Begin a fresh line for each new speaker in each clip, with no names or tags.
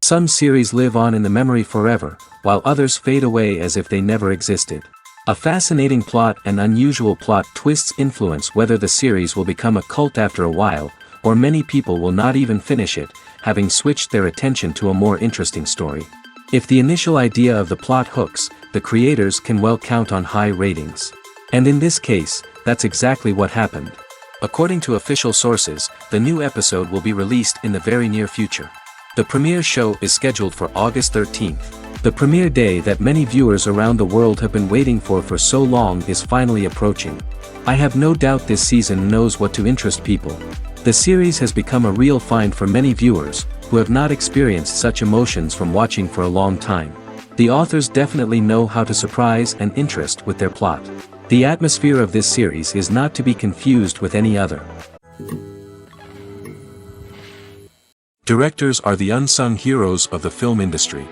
Some series live on in the memory forever, while others fade away as if they never existed. A fascinating plot and unusual plot twists influence whether the series will become a cult after a while, or many people will not even finish it, having switched their attention to a more interesting story. If the initial idea of the plot hooks, the creators can well count on high ratings. And in this case, that's exactly what happened. According to official sources, the new episode will be released in the very near future. The premiere show is scheduled for August 13th. The premiere day that many viewers around the world have been waiting for so long is finally approaching. I have no doubt this season knows what to interest people. The series has become a real find for many viewers, who have not experienced such emotions from watching for a long time. The authors definitely know how to surprise and interest with their plot. The atmosphere of this series is not to be confused with any other. Directors are the unsung heroes of the film industry.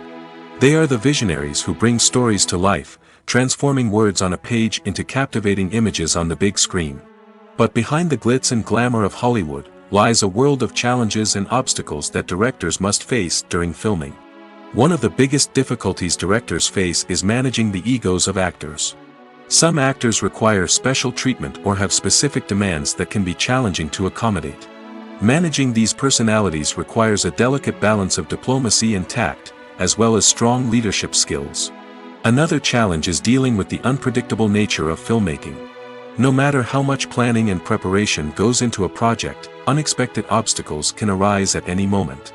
They are the visionaries who bring stories to life, transforming words on a page into captivating images on the big screen. But behind the glitz and glamour of Hollywood, lies a world of challenges and obstacles that directors must face during filming. One of the biggest difficulties directors face is managing the egos of actors. Some actors require special treatment or have specific demands that can be challenging to accommodate. Managing these personalities requires a delicate balance of diplomacy and tact, as well as strong leadership skills. Another challenge is dealing with the unpredictable nature of filmmaking. No matter how much planning and preparation goes into a project, unexpected obstacles can arise at any moment.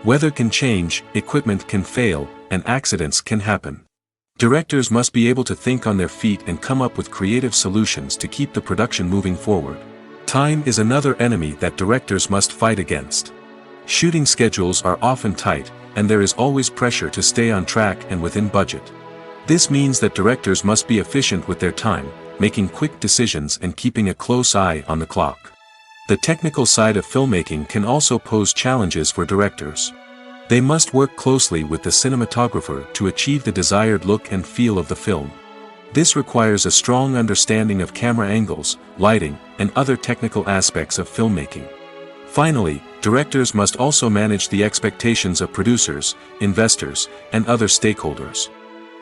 Weather can change, equipment can fail, and accidents can happen. Directors must be able to think on their feet and come up with creative solutions to keep the production moving forward. Time is another enemy that directors must fight against. Shooting schedules are often tight, and there is always pressure to stay on track and within budget. This means that directors must be efficient with their time, making quick decisions and keeping a close eye on the clock. The technical side of filmmaking can also pose challenges for directors. They must work closely with the cinematographer to achieve the desired look and feel of the film. This requires a strong understanding of camera angles, lighting, and other technical aspects of filmmaking. Finally, directors must also manage the expectations of producers, investors, and other stakeholders.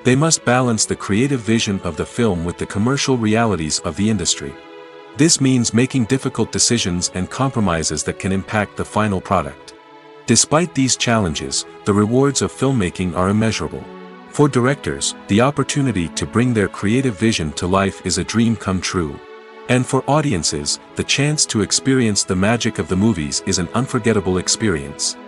They must balance the creative vision of the film with the commercial realities of the industry. This means making difficult decisions and compromises that can impact the final product. Despite these challenges, the rewards of filmmaking are immeasurable. For directors, the opportunity to bring their creative vision to life is a dream come true. And for audiences, the chance to experience the magic of the movies is an unforgettable experience.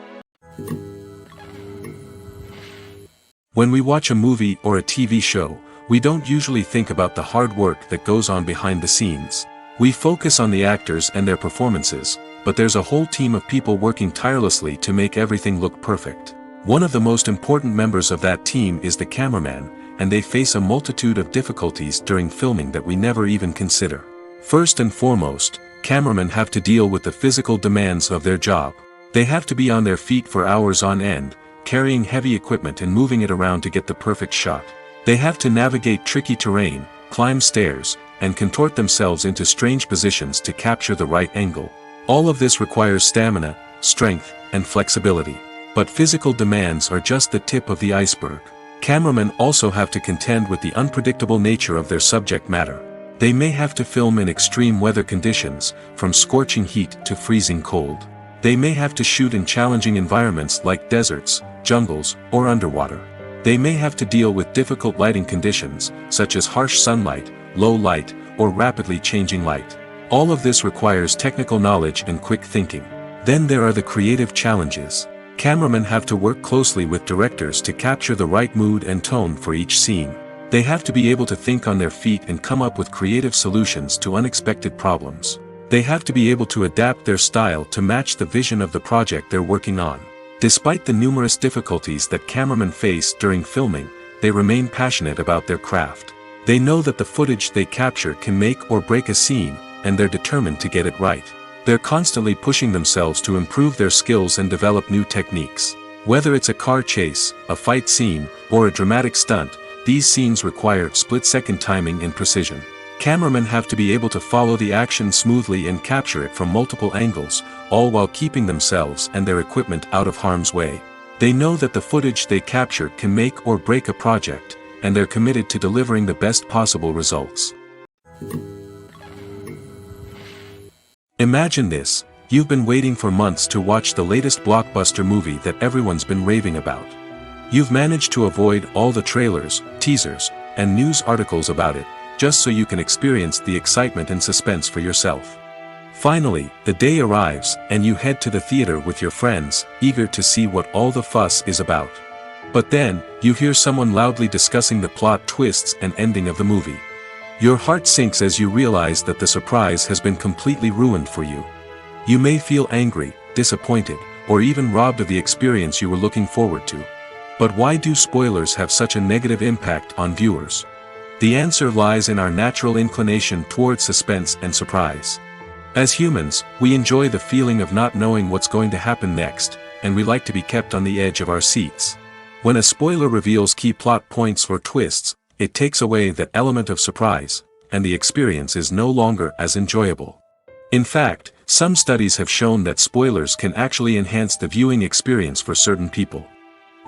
When we watch a movie or a TV show, we don't usually think about the hard work that goes on behind the scenes. We focus on the actors and their performances, but there's a whole team of people working tirelessly to make everything look perfect. One of the most important members of that team is the cameraman, and they face a multitude of difficulties during filming that we never even consider. First and foremost, cameramen have to deal with the physical demands of their job. They have to be on their feet for hours on end, carrying heavy equipment and moving it around to get the perfect shot. They have to navigate tricky terrain, climb stairs, and contort themselves into strange positions to capture the right angle. All of this requires stamina, strength, and flexibility. But physical demands are just the tip of the iceberg. Cameramen also have to contend with the unpredictable nature of their subject matter. They may have to film in extreme weather conditions, from scorching heat to freezing cold. They may have to shoot in challenging environments like deserts, jungles, or underwater. They may have to deal with difficult lighting conditions, such as harsh sunlight, low light, or rapidly changing light. All of this requires technical knowledge and quick thinking. Then there are the creative challenges. Cameramen have to work closely with directors to capture the right mood and tone for each scene. They have to be able to think on their feet and come up with creative solutions to unexpected problems. They have to be able to adapt their style to match the vision of the project they're working on. Despite the numerous difficulties that cameramen face during filming, they remain passionate about their craft. They know that the footage they capture can make or break a scene, and they're determined to get it right. They're constantly pushing themselves to improve their skills and develop new techniques. Whether it's a car chase, a fight scene, or a dramatic stunt, these scenes require split-second timing and precision. Cameramen have to be able to follow the action smoothly and capture it from multiple angles, all while keeping themselves and their equipment out of harm's way. They know that the footage they capture can make or break a project, and they're committed to delivering the best possible results. Imagine this: you've been waiting for months to watch the latest blockbuster movie that everyone's been raving about. You've managed to avoid all the trailers, teasers, and news articles about it, just so you can experience the excitement and suspense for yourself. Finally, the day arrives, and you head to the theater with your friends, eager to see what all the fuss is about. But then, you hear someone loudly discussing the plot twists and ending of the movie. Your heart sinks as you realize that the surprise has been completely ruined for you. You may feel angry, disappointed, or even robbed of the experience you were looking forward to. But why do spoilers have such a negative impact on viewers? The answer lies in our natural inclination towards suspense and surprise. As humans, we enjoy the feeling of not knowing what's going to happen next, and we like to be kept on the edge of our seats. When a spoiler reveals key plot points or twists, it takes away that element of surprise, and the experience is no longer as enjoyable. In fact, some studies have shown that spoilers can actually enhance the viewing experience for certain people.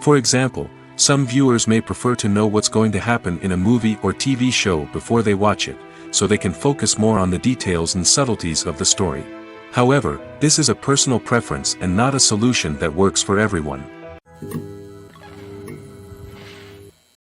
For example, some viewers may prefer to know what's going to happen in a movie or TV show before they watch it, so they can focus more on the details and subtleties of the story. However, this is a personal preference and not a solution that works for everyone.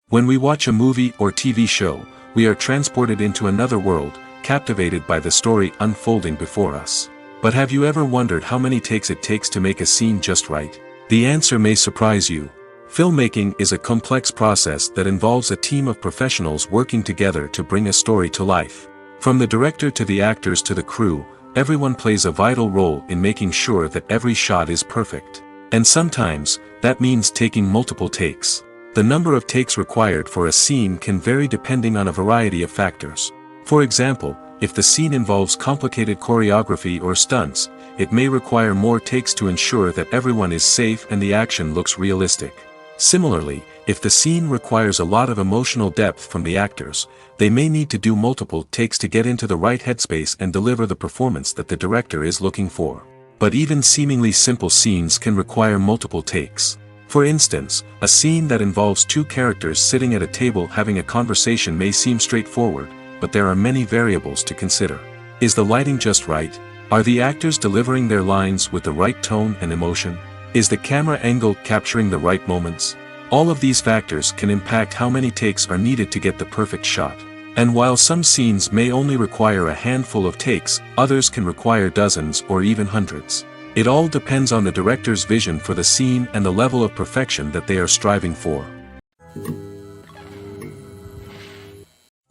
When we watch a movie or TV show, we are transported into another world, captivated by the story unfolding before us. But have you ever wondered how many takes it takes to make a scene just right? The answer may surprise you. Filmmaking is a complex process that involves a team of professionals working together to bring a story to life. From the director to the actors to the crew, everyone plays a vital role in making sure that every shot is perfect. And sometimes, that means taking multiple takes. The number of takes required for a scene can vary depending on a variety of factors. For example, if the scene involves complicated choreography or stunts, it may require more takes to ensure that everyone is safe and the action looks realistic. Similarly, if the scene requires a lot of emotional depth from the actors, they may need to do multiple takes to get into the right headspace and deliver the performance that the director is looking for. But even seemingly simple scenes can require multiple takes. For instance, a scene that involves two characters sitting at a table having a conversation may seem straightforward, but there are many variables to consider. Is the lighting just right? Are the actors delivering their lines with the right tone and emotion? Is the camera angle capturing the right moments? All of these factors can impact how many takes are needed to get the perfect shot. And while some scenes may only require a handful of takes, others can require dozens or even hundreds. It all depends on the director's vision for the scene and the level of perfection that they are striving for.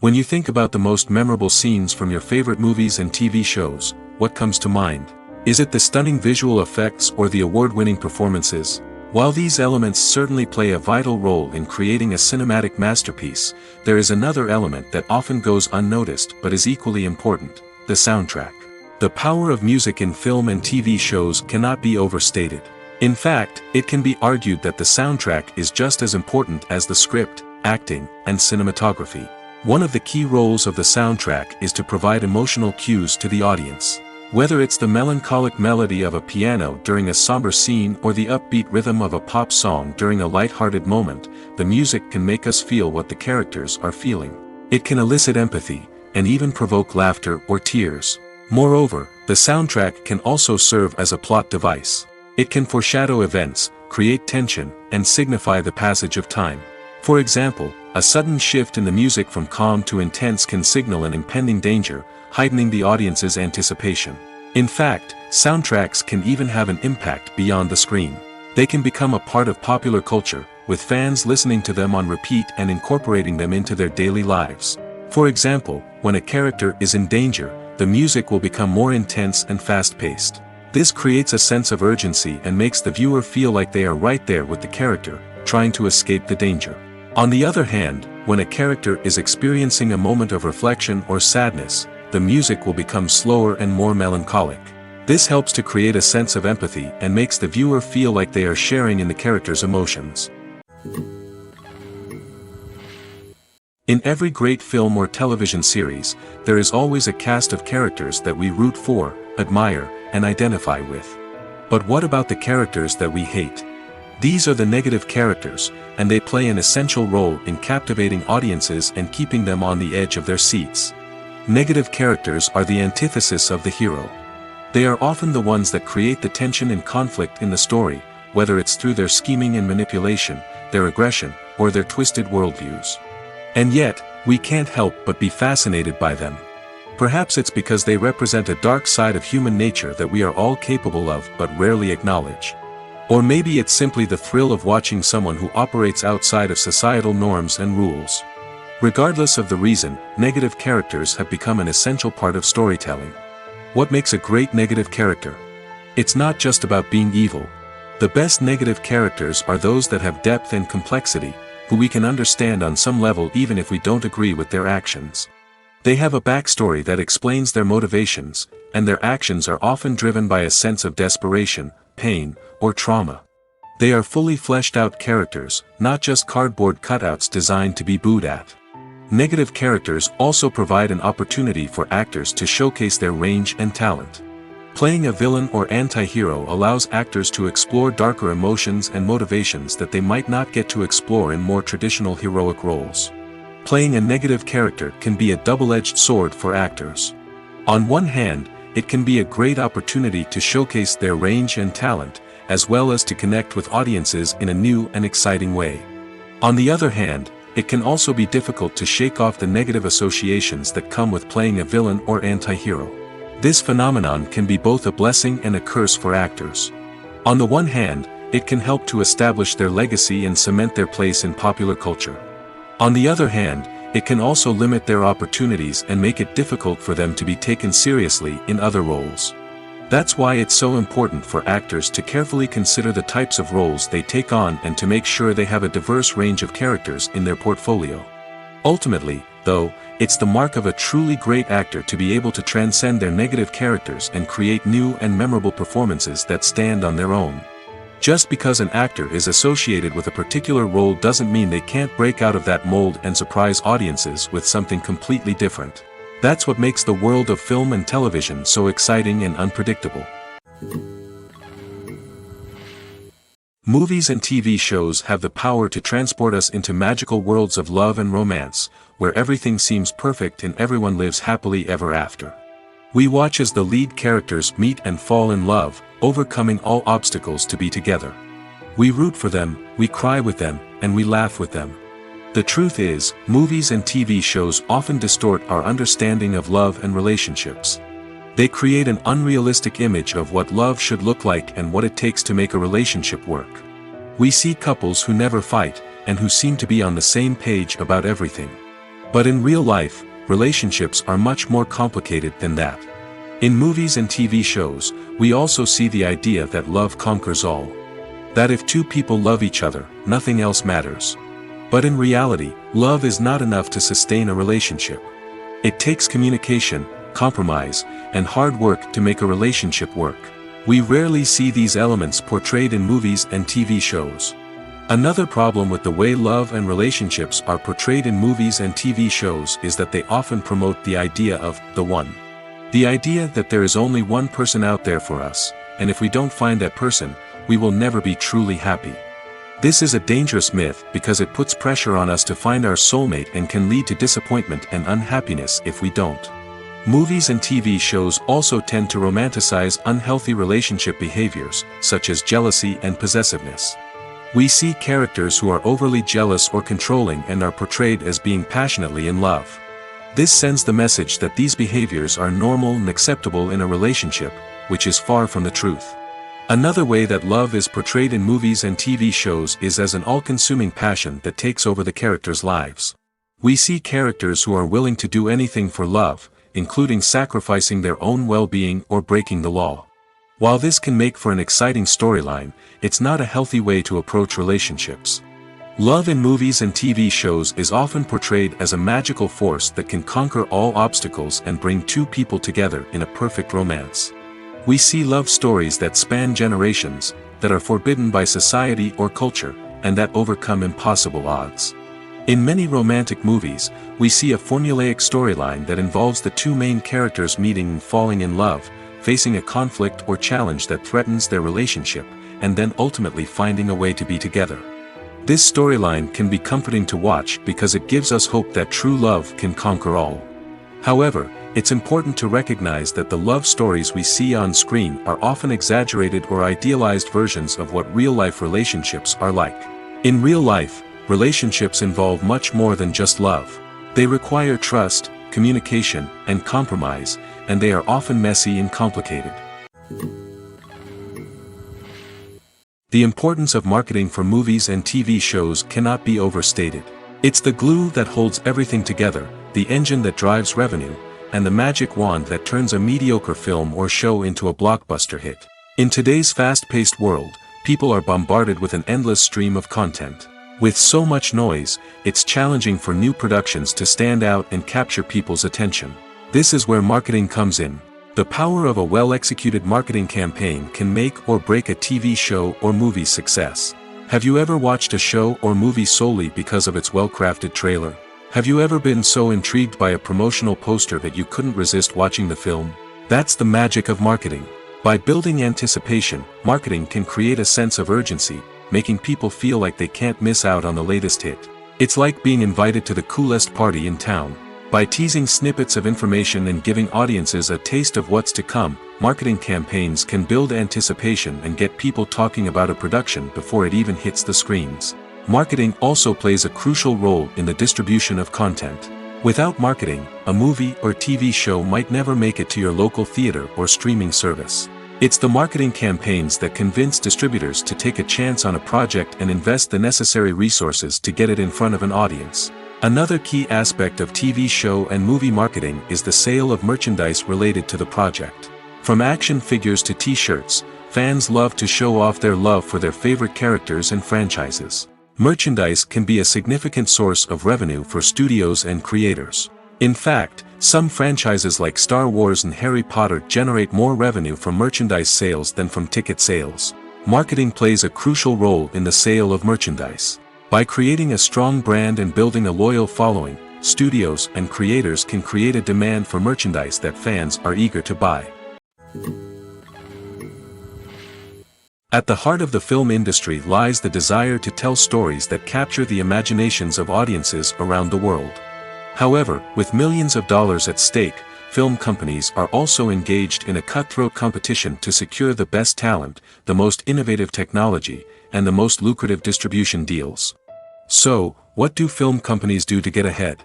When you think about the most memorable scenes from your favorite movies and TV shows, what comes to mind? Is it the stunning visual effects or the award-winning performances? While these elements certainly play a vital role in creating a cinematic masterpiece, there is another element that often goes unnoticed but is equally important: the soundtrack. The power of music in film and TV shows cannot be overstated. In fact, it can be argued that the soundtrack is just as important as the script, acting, and cinematography. One of the key roles of the soundtrack is to provide emotional cues to the audience. Whether it's the melancholic melody of a piano during a somber scene or the upbeat rhythm of a pop song during a light-hearted moment, the music can make us feel what the characters are feeling. It can elicit empathy, and even provoke laughter or tears. Moreover, the soundtrack can also serve as a plot device. It can foreshadow events, create tension, and signify the passage of time. For example, a sudden shift in the music from calm to intense can signal an impending danger, heightening the audience's anticipation. In fact, soundtracks can even have an impact beyond the screen. They can become a part of popular culture, with fans listening to them on repeat and incorporating them into their daily lives. For example, when a character is in danger, the music will become more intense and fast-paced. This creates a sense of urgency and makes the viewer feel like they are right there with the character, trying to escape the danger. On the other hand, when a character is experiencing a moment of reflection or sadness, the music will become slower and more melancholic. This helps to create a sense of empathy and makes the viewer feel like they are sharing in the character's emotions. In every great film or television series, there is always a cast of characters that we root for, admire, and identify with. But what about the characters that we hate? These are the negative characters, and they play an essential role in captivating audiences and keeping them on the edge of their seats. Negative characters are the antithesis of the hero. They are often the ones that create the tension and conflict in the story, whether it's through their scheming and manipulation, their aggression, or their twisted worldviews. And yet, we can't help but be fascinated by them. Perhaps it's because they represent a dark side of human nature that we are all capable of but rarely acknowledge. Or maybe it's simply the thrill of watching someone who operates outside of societal norms and rules. Regardless of the reason, negative characters have become an essential part of storytelling. What makes a great negative character? It's not just about being evil. The best negative characters are those that have depth and complexity, who we can understand on some level even if we don't agree with their actions. They have a backstory that explains their motivations, and their actions are often driven by a sense of desperation, pain, or trauma. They are fully fleshed out characters, not just cardboard cutouts designed to be booed at. Negative characters also provide an opportunity for actors to showcase their range and talent. Playing a villain or anti-hero allows actors to explore darker emotions and motivations that they might not get to explore in more traditional heroic roles. Playing a negative character can be a double-edged sword for actors. On one hand, it can be a great opportunity to showcase their range and talent, as well as to connect with audiences in a new and exciting way. On the other hand, it can also be difficult to shake off the negative associations that come with playing a villain or anti-hero. This phenomenon can be both a blessing and a curse for actors. On the one hand, it can help to establish their legacy and cement their place in popular culture. On the other hand, it can also limit their opportunities and make it difficult for them to be taken seriously in other roles. That's why it's so important for actors to carefully consider the types of roles they take on and to make sure they have a diverse range of characters in their portfolio. Ultimately, though, it's the mark of a truly great actor to be able to transcend their negative characters and create new and memorable performances that stand on their own. Just because an actor is associated with a particular role doesn't mean they can't break out of that mold and surprise audiences with something completely different. That's what makes the world of film and television so exciting and unpredictable. Movies and TV shows have the power to transport us into magical worlds of love and romance, where everything seems perfect and everyone lives happily ever after. We watch as the lead characters meet and fall in love, overcoming all obstacles to be together. We root for them, we cry with them, and we laugh with them. The truth is, movies and TV shows often distort our understanding of love and relationships. They create an unrealistic image of what love should look like and what it takes to make a relationship work. We see couples who never fight, and who seem to be on the same page about everything. But in real life, relationships are much more complicated than that. In movies and TV shows, we also see the idea that love conquers all. That if two people love each other, nothing else matters. But in reality, love is not enough to sustain a relationship. It takes communication, compromise, and hard work to make a relationship work. We rarely see these elements portrayed in movies and TV shows. Another problem with the way love and relationships are portrayed in movies and TV shows is that they often promote the idea of the one. The idea that there is only one person out there for us, and if we don't find that person, we will never be truly happy. This is a dangerous myth because it puts pressure on us to find our soulmate and can lead to disappointment and unhappiness if we don't. Movies and TV shows also tend to romanticize unhealthy relationship behaviors, such as jealousy and possessiveness. We see characters who are overly jealous or controlling and are portrayed as being passionately in love. This sends the message that these behaviors are normal and acceptable in a relationship, which is far from the truth. Another way that love is portrayed in movies and TV shows is as an all-consuming passion that takes over the characters' lives. We see characters who are willing to do anything for love, including sacrificing their own well-being or breaking the law. While this can make for an exciting storyline, it's not a healthy way to approach relationships. Love in movies and TV shows is often portrayed as a magical force that can conquer all obstacles and bring two people together in a perfect romance. We see love stories that span generations, that are forbidden by society or culture, and that overcome impossible odds. In many romantic movies, we see a formulaic storyline that involves the two main characters meeting and falling in love, facing a conflict or challenge that threatens their relationship, and then ultimately finding a way to be together. This storyline can be comforting to watch because it gives us hope that true love can conquer all. However, it's important to recognize that the love stories we see on screen are often exaggerated or idealized versions of what real-life relationships are like. In real life, relationships involve much more than just love. They require trust, communication, and compromise, and they are often messy and complicated. The importance of marketing for movies and TV shows cannot be overstated. It's the glue that holds everything together, the engine that drives revenue, and the magic wand that turns a mediocre film or show into a blockbuster hit. In today's fast-paced world, people are bombarded with an endless stream of content. With so much noise, it's challenging for new productions to stand out and capture people's attention. This is where marketing comes in. The power of a well-executed marketing campaign can make or break a TV show or movie's success. Have you ever watched a show or movie solely because of its well-crafted trailer? Have you ever been so intrigued by a promotional poster that you couldn't resist watching the film? That's the magic of marketing. By building anticipation, marketing can create a sense of urgency, making people feel like they can't miss out on the latest hit. It's like being invited to the coolest party in town. By teasing snippets of information and giving audiences a taste of what's to come, marketing campaigns can build anticipation and get people talking about a production before it even hits the screens. Marketing also plays a crucial role in the distribution of content. Without marketing, a movie or TV show might never make it to your local theater or streaming service. It's the marketing campaigns that convince distributors to take a chance on a project and invest the necessary resources to get it in front of an audience. Another key aspect of TV show and movie marketing is the sale of merchandise related to the project. From action figures to t-shirts, fans love to show off their love for their favorite characters and franchises. Merchandise can be a significant source of revenue for studios and creators. In fact, some franchises like Star Wars and Harry Potter generate more revenue from merchandise sales than from ticket sales. Marketing plays a crucial role in the sale of merchandise. By creating a strong brand and building a loyal following, studios and creators can create a demand for merchandise that fans are eager to buy. At the heart of the film industry lies the desire to tell stories that capture the imaginations of audiences around the world. However, with millions of dollars at stake, film companies are also engaged in a cutthroat competition to secure the best talent, the most innovative technology, and the most lucrative distribution deals. So, what do film companies do to get ahead?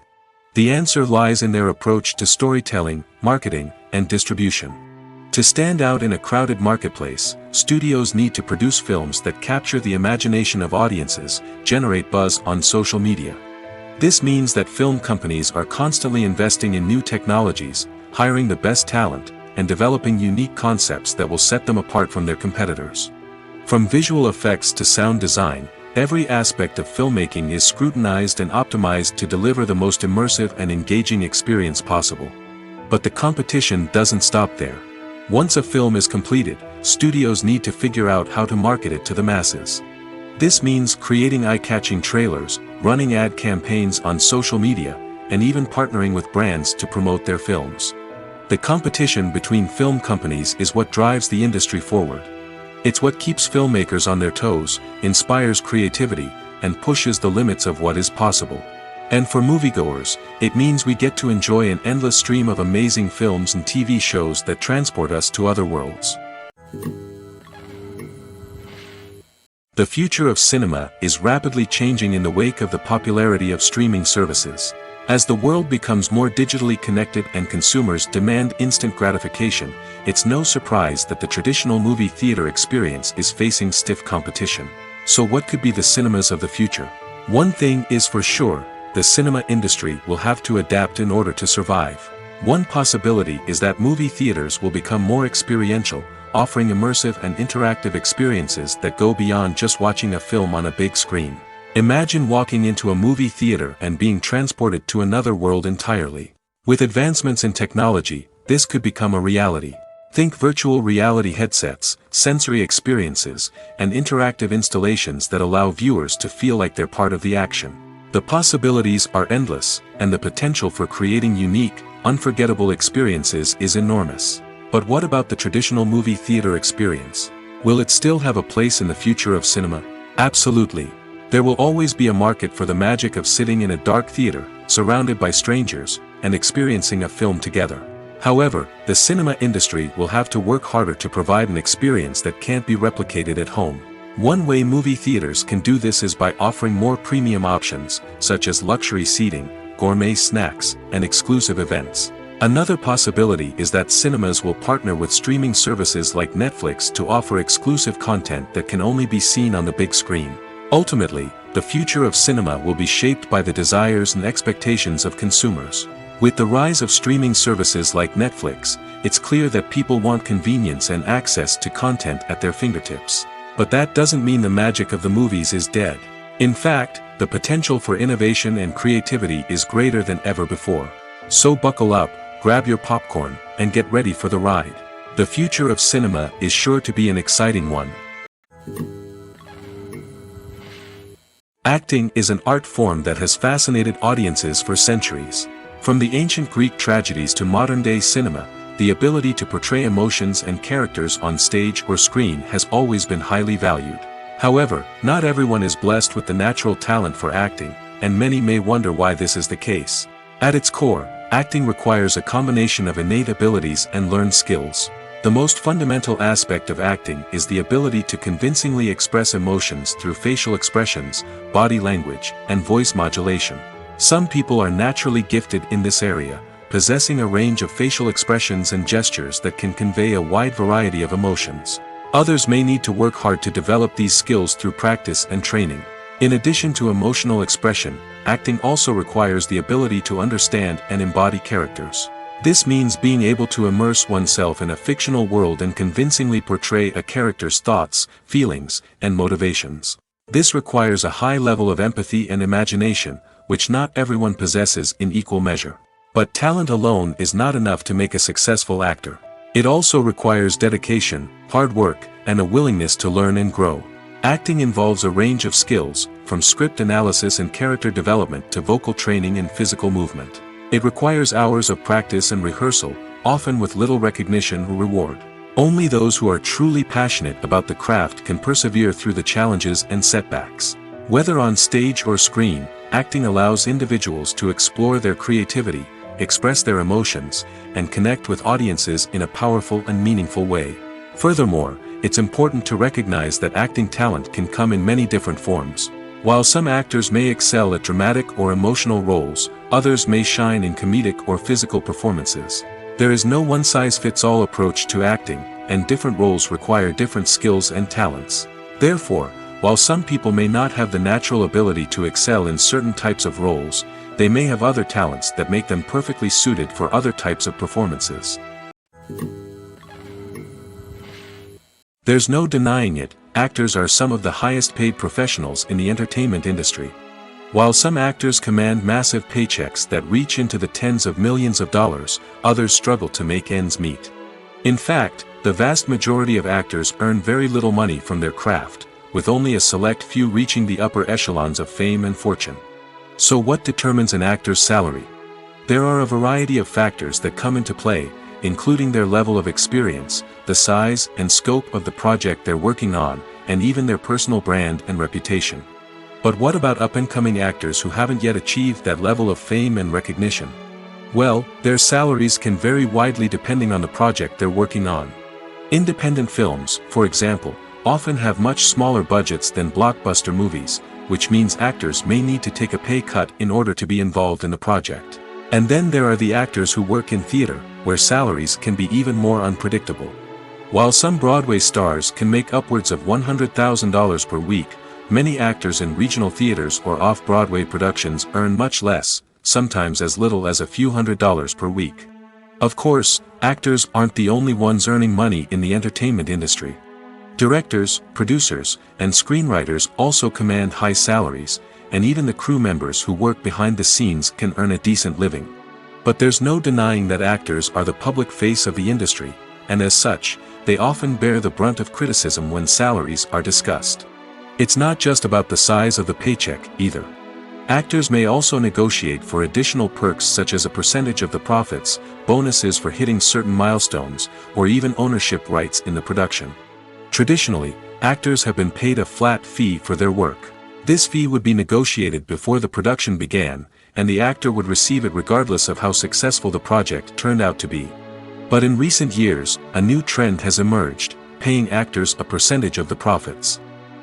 The answer lies in their approach to storytelling, marketing, and distribution. To stand out in a crowded marketplace, studios need to produce films that capture the imagination of audiences, generate buzz on social media. This means that film companies are constantly investing in new technologies, hiring the best talent, and developing unique concepts that will set them apart from their competitors. From visual effects to sound design, every aspect of filmmaking is scrutinized and optimized to deliver the most immersive and engaging experience possible. But the competition doesn't stop there. Once a film is completed, studios need to figure out how to market it to the masses. This means creating eye-catching trailers, running ad campaigns on social media, and even partnering with brands to promote their films. The competition between film companies is what drives the industry forward. It's what keeps filmmakers on their toes, inspires creativity, and pushes the limits of what is possible. And for moviegoers, it means we get to enjoy an endless stream of amazing films and TV shows that transport us to other worlds. The future of cinema is rapidly changing in the wake of the popularity of streaming services. As the world becomes more digitally connected and consumers demand instant gratification, it's no surprise that the traditional movie theater experience is facing stiff competition. So what could be the cinemas of the future? One thing is for sure, the cinema industry will have to adapt in order to survive. One possibility is that movie theaters will become more experiential, offering immersive and interactive experiences that go beyond just watching a film on a big screen. Imagine walking into a movie theater and being transported to another world entirely. With advancements in technology, this could become a reality. Think virtual reality headsets, sensory experiences, and interactive installations that allow viewers to feel like they're part of the action. The possibilities are endless, and the potential for creating unique, unforgettable experiences is enormous. But what about the traditional movie theater experience? Will it still have a place in the future of cinema? Absolutely. There will always be a market for the magic of sitting in a dark theater, surrounded by strangers, and experiencing a film together. However, the cinema industry will have to work harder to provide an experience that can't be replicated at home. One way movie theaters can do this is by offering more premium options, such as luxury seating, gourmet snacks, and exclusive events. Another possibility is that cinemas will partner with streaming services like Netflix to offer exclusive content that can only be seen on the big screen. Ultimately, the future of cinema will be shaped by the desires and expectations of consumers. With the rise of streaming services like Netflix, it's clear that people want convenience and access to content at their fingertips. But that doesn't mean the magic of the movies is dead. In fact, the potential for innovation and creativity is greater than ever before. So buckle up, grab your popcorn, and get ready for the ride. The future of cinema is sure to be an exciting one. Acting is an art form that has fascinated audiences for centuries. From the ancient Greek tragedies to modern-day cinema, the ability to portray emotions and characters on stage or screen has always been highly valued. However, not everyone is blessed with the natural talent for acting, and many may wonder why this is the case. At its core, acting requires a combination of innate abilities and learned skills. The most fundamental aspect of acting is the ability to convincingly express emotions through facial expressions, body language, and voice modulation. Some people are naturally gifted in this area, possessing a range of facial expressions and gestures that can convey a wide variety of emotions. Others may need to work hard to develop these skills through practice and training. In addition to emotional expression, acting also requires the ability to understand and embody characters. This means being able to immerse oneself in a fictional world and convincingly portray a character's thoughts, feelings, and motivations. This requires a high level of empathy and imagination, which not everyone possesses in equal measure. But talent alone is not enough to make a successful actor. It also requires dedication, hard work, and a willingness to learn and grow. Acting involves a range of skills, from script analysis and character development to vocal training and physical movement. It requires hours of practice and rehearsal, often with little recognition or reward. Only those who are truly passionate about the craft can persevere through the challenges and setbacks. Whether on stage or screen, acting allows individuals to explore their creativity, express their emotions, and connect with audiences in a powerful and meaningful way. Furthermore, it's important to recognize that acting talent can come in many different forms. While some actors may excel at dramatic or emotional roles, others may shine in comedic or physical performances. There is no one-size-fits-all approach to acting, and different roles require different skills and talents. Therefore, while some people may not have the natural ability to excel in certain types of roles, they may have other talents that make them perfectly suited for other types of performances. There's no denying it, actors are some of the highest-paid professionals in the entertainment industry. While some actors command massive paychecks that reach into the tens of millions of dollars, others struggle to make ends meet. In fact, the vast majority of actors earn very little money from their craft, with only a select few reaching the upper echelons of fame and fortune. So what determines an actor's salary? There are a variety of factors that come into play, including their level of experience, the size and scope of the project they're working on, and even their personal brand and reputation. But what about up-and-coming actors who haven't yet achieved that level of fame and recognition? Well, their salaries can vary widely depending on the project they're working on. Independent films, for example, often have much smaller budgets than blockbuster movies, which means actors may need to take a pay cut in order to be involved in the project. And then there are the actors who work in theater, where salaries can be even more unpredictable. While some Broadway stars can make upwards of $100,000 per week, many actors in regional theaters or off-Broadway productions earn much less, sometimes as little as a few $100s per week. Of course, actors aren't the only ones earning money in the entertainment industry. Directors, producers, and screenwriters also command high salaries, and even the crew members who work behind the scenes can earn a decent living. But there's no denying that actors are the public face of the industry, and as such, they often bear the brunt of criticism when salaries are discussed. It's not just about the size of the paycheck, either. Actors may also negotiate for additional perks such as a percentage of the profits, bonuses for hitting certain milestones, or even ownership rights in the production. Traditionally, actors have been paid a flat fee for their work. This fee would be negotiated before the production began, and the actor would receive it regardless of how successful the project turned out to be. But in recent years, a new trend has emerged, paying actors a percentage of the profits.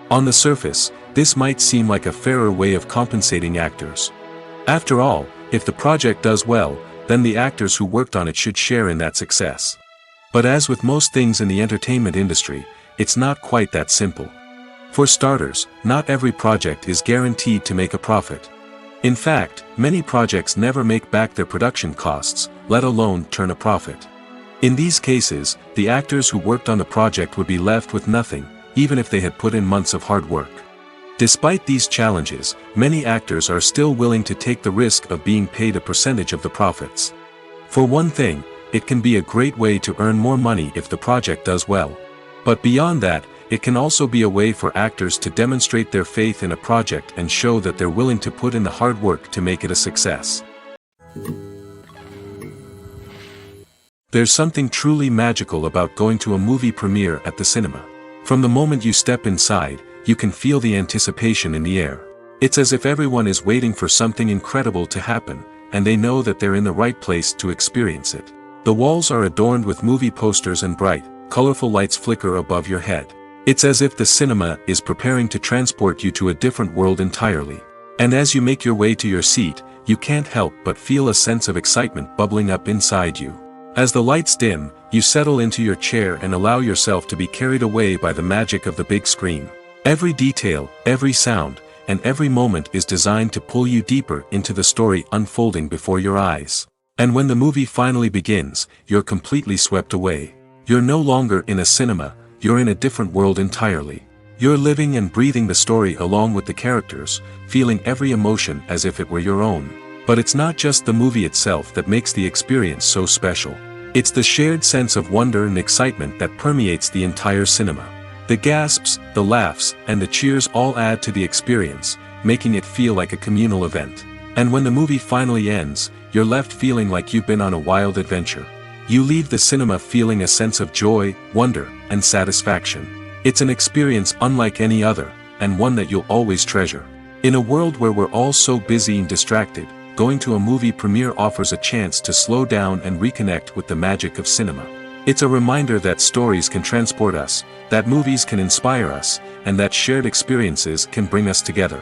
On the surface, this might seem like a fairer way of compensating actors. After all, if the project does well, then the actors who worked on it should share in that success. But as with most things in the entertainment industry, it's not quite that simple. For starters, not every project is guaranteed to make a profit. In fact, many projects never make back their production costs, let alone turn a profit. In these cases, the actors who worked on the project would be left with nothing, even if they had put in months of hard work. Despite these challenges, many actors are still willing to take the risk of being paid a percentage of the profits. For one thing, it can be a great way to earn more money if the project does well. But beyond that, it can also be a way for actors to demonstrate their faith in a project and show that they're willing to put in the hard work to make it a success. There's something truly magical about going to a movie premiere at the cinema. From the moment you step inside, you can feel the anticipation in the air. It's as if everyone is waiting for something incredible to happen, and they know that they're in the right place to experience it. The walls are adorned with movie posters and bright, colorful lights flicker above your head. It's as if the cinema is preparing to transport you to a different world entirely. And as you make your way to your seat, you can't help but feel a sense of excitement bubbling up inside you. As the lights dim, you settle into your chair and allow yourself to be carried away by the magic of the big screen. Every detail, every sound, and every moment is designed to pull you deeper into the story unfolding before your eyes. And when the movie finally begins, you're completely swept away. You're no longer in a cinema, you're in a different world entirely. You're living and breathing the story along with the characters, feeling every emotion as if it were your own. But it's not just the movie itself that makes the experience so special. It's the shared sense of wonder and excitement that permeates the entire cinema. The gasps, the laughs, and the cheers all add to the experience, making it feel like a communal event. And when the movie finally ends, you're left feeling like you've been on a wild adventure. You leave the cinema feeling a sense of joy, wonder, and satisfaction. It's an experience unlike any other, and one that you'll always treasure. In a world where we're all so busy and distracted, going to a movie premiere offers a chance to slow down and reconnect with the magic of cinema. It's a reminder that stories can transport us, that movies can inspire us, and that shared experiences can bring us together.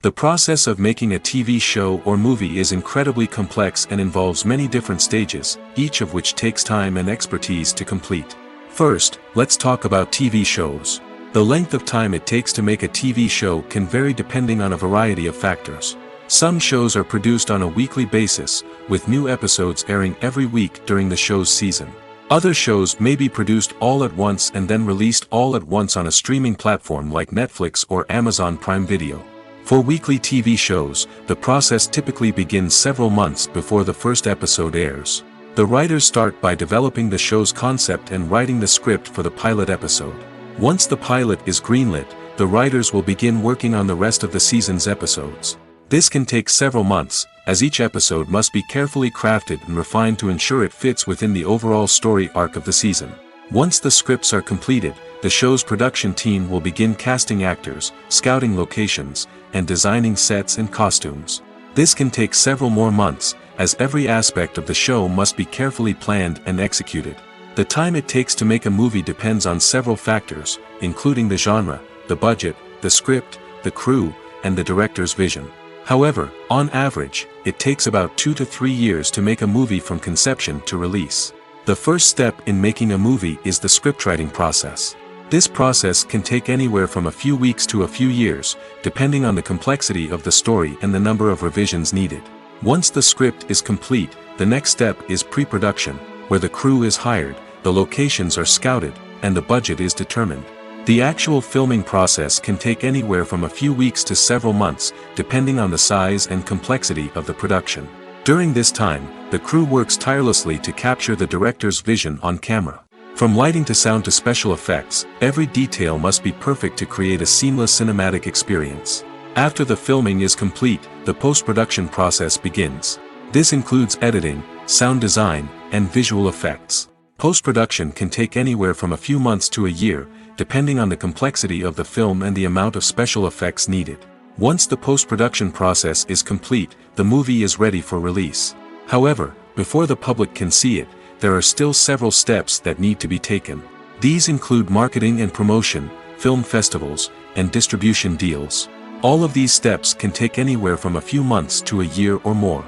The process of making a TV show or movie is incredibly complex and involves many different stages, each of which takes time and expertise to complete. First, let's talk about TV shows. The length of time it takes to make a TV show can vary depending on a variety of factors. Some shows are produced on a weekly basis, with new episodes airing every week during the show's season. Other shows may be produced all at once and then released all at once on a streaming platform like Netflix or Amazon Prime Video. For weekly TV shows, the process typically begins several months before the first episode airs. The writers start by developing the show's concept and writing the script for the pilot episode. Once the pilot is greenlit, the writers will begin working on the rest of the season's episodes. This can take several months, as each episode must be carefully crafted and refined to ensure it fits within the overall story arc of the season. Once the scripts are completed, the show's production team will begin casting actors, scouting locations, and designing sets and costumes. This can take several more months, as every aspect of the show must be carefully planned and executed. The time it takes to make a movie depends on several factors, including the genre, the budget, the script, the crew, and the director's vision. However, on average, it takes about 2 to 3 years to make a movie from conception to release. The first step in making a movie is the scriptwriting process. This process can take anywhere from a few weeks to a few years, depending on the complexity of the story and the number of revisions needed. Once the script is complete, the next step is pre-production, where the crew is hired, the locations are scouted, and the budget is determined. The actual filming process can take anywhere from a few weeks to several months, depending on the size and complexity of the production. During this time, the crew works tirelessly to capture the director's vision on camera. From lighting to sound to special effects, every detail must be perfect to create a seamless cinematic experience. After the filming is complete, the post-production process begins. This includes editing, sound design, and visual effects. Post-production can take anywhere from a few months to a year, depending on the complexity of the film and the amount of special effects needed. Once the post-production process is complete, the movie is ready for release. However, before the public can see it, there are still several steps that need to be taken. These include marketing and promotion, film festivals, and distribution deals. All of these steps can take anywhere from a few months to a year or more.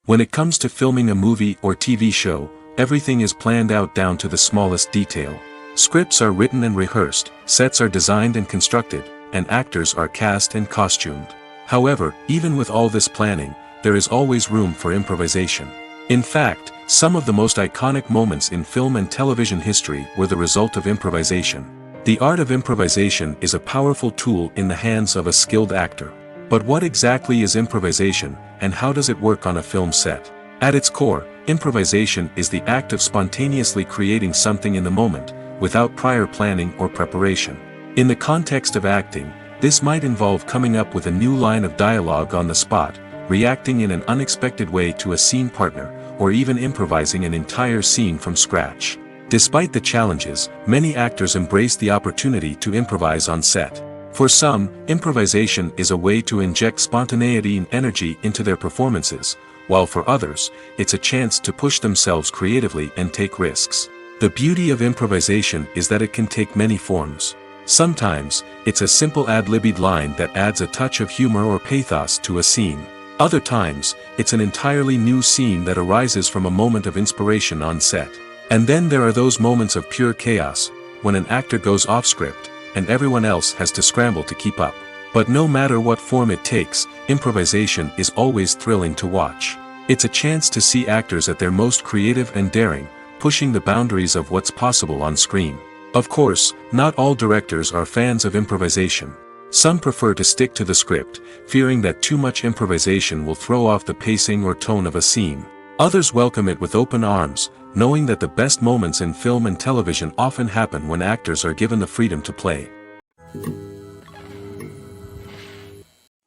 When it comes to filming a movie or TV show, everything is planned out down to the smallest detail. Scripts are written and rehearsed, sets are designed and constructed, and actors are cast and costumed. However, even with all this planning, there is always room for improvisation. In fact, some of the most iconic moments in film and television history were the result of improvisation. The art of improvisation is a powerful tool in the hands of a skilled actor. But what exactly is improvisation, and how does it work on a film set? At its core, improvisation is the act of spontaneously creating something in the moment, without prior planning or preparation. In the context of acting, this might involve coming up with a new line of dialogue on the spot, reacting in an unexpected way to a scene partner, or even improvising an entire scene from scratch. Despite the challenges, many actors embrace the opportunity to improvise on set. For some, improvisation is a way to inject spontaneity and energy into their performances, while for others, it's a chance to push themselves creatively and take risks. The beauty of improvisation is that it can take many forms. Sometimes, it's a simple ad-libbed line that adds a touch of humor or pathos to a scene. Other times, it's an entirely new scene that arises from a moment of inspiration on set. And then there are those moments of pure chaos, when an actor goes off script, and everyone else has to scramble to keep up. But no matter what form it takes, improvisation is always thrilling to watch. It's a chance to see actors at their most creative and daring, pushing the boundaries of what's possible on screen. Of course, not all directors are fans of improvisation. Some prefer to stick to the script, fearing that too much improvisation will throw off the pacing or tone of a scene. Others welcome it with open arms, knowing that the best moments in film and television often happen when actors are given the freedom to play.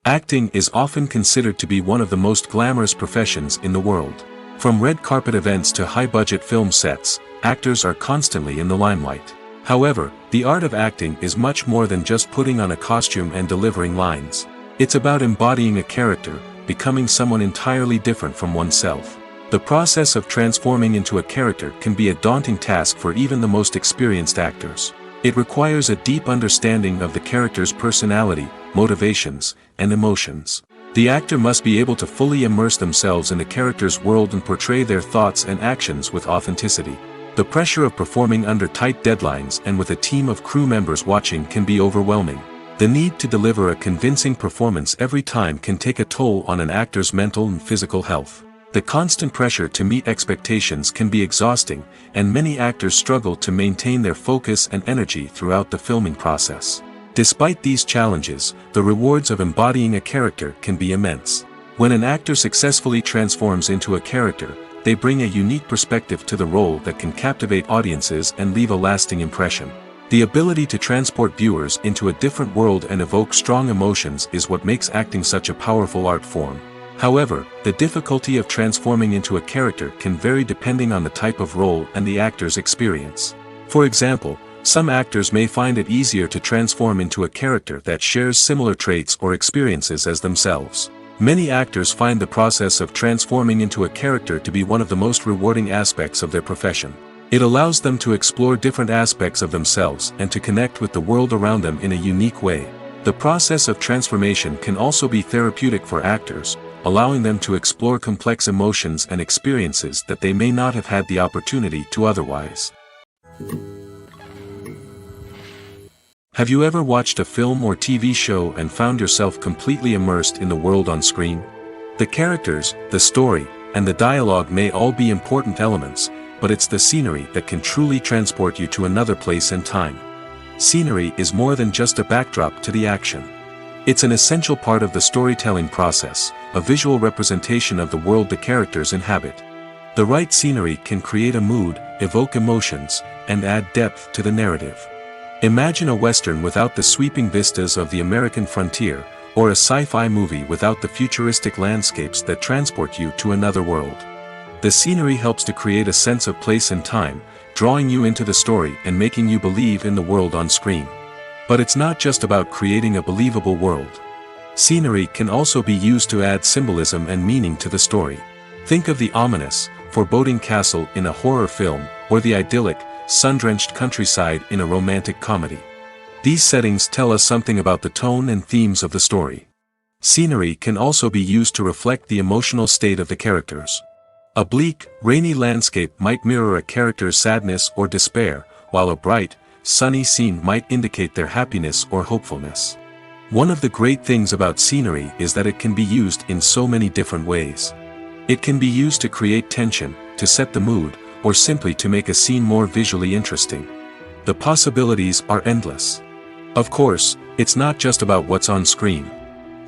Acting is often considered to be one of the most glamorous professions in the world. From red carpet events to high-budget film sets, actors are constantly in the limelight. However, the art of acting is much more than just putting on a costume and delivering lines. It's about embodying a character, becoming someone entirely different from oneself. The process of transforming into a character can be a daunting task for even the most experienced actors. It requires a deep understanding of the character's personality, motivations, and emotions. The actor must be able to fully immerse themselves in the character's world and portray their thoughts and actions with authenticity. The pressure of performing under tight deadlines and with a team of crew members watching can be overwhelming. The need to deliver a convincing performance every time can take a toll on an actor's mental and physical health. The constant pressure to meet expectations can be exhausting, and many actors struggle to maintain their focus and energy throughout the filming process. Despite these challenges, the rewards of embodying a character can be immense. When an actor successfully transforms into a character, they bring a unique perspective to the role that can captivate audiences and leave a lasting impression. The ability to transport viewers into a different world and evoke strong emotions is what makes acting such a powerful art form. However, the difficulty of transforming into a character can vary depending on the type of role and the actor's experience. For example, some actors may find it easier to transform into a character that shares similar traits or experiences as themselves. Many actors find the process of transforming into a character to be one of the most rewarding aspects of their profession. It allows them to explore different aspects of themselves and to connect with the world around them in a unique way. The process of transformation can also be therapeutic for actors, allowing them to explore complex emotions and experiences that they may not have had the opportunity to otherwise. Have you ever watched a film or TV show and found yourself completely immersed in the world on screen? The characters, the story, and the dialogue may all be important elements, but it's the scenery that can truly transport you to another place and time. Scenery is more than just a backdrop to the action. It's an essential part of the storytelling process, a visual representation of the world the characters inhabit. The right scenery can create a mood, evoke emotions, and add depth to the narrative. Imagine a Western without the sweeping vistas of the American frontier, or a sci-fi movie without the futuristic landscapes that transport you to another world. The scenery helps to create a sense of place and time, drawing you into the story and making you believe in the world on screen. But it's not just about creating a believable world. Scenery can also be used to add symbolism and meaning to the story. Think of the ominous, foreboding castle in a horror film, or the idyllic, sun-drenched countryside in a romantic comedy. These settings tell us something about the tone and themes of the story. Scenery can also be used to reflect the emotional state of the characters. A bleak, rainy landscape might mirror a character's sadness or despair, while a bright, sunny scene might indicate their happiness or hopefulness. One of the great things about scenery is that it can be used in so many different ways. It can be used to create tension, to set the mood, or simply to make a scene more visually interesting. The possibilities are endless. Of course, it's not just about what's on screen.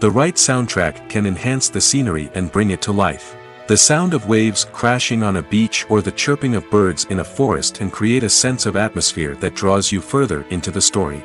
The right soundtrack can enhance the scenery and bring it to life. The sound of waves crashing on a beach or the chirping of birds in a forest can create a sense of atmosphere that draws you further into the story.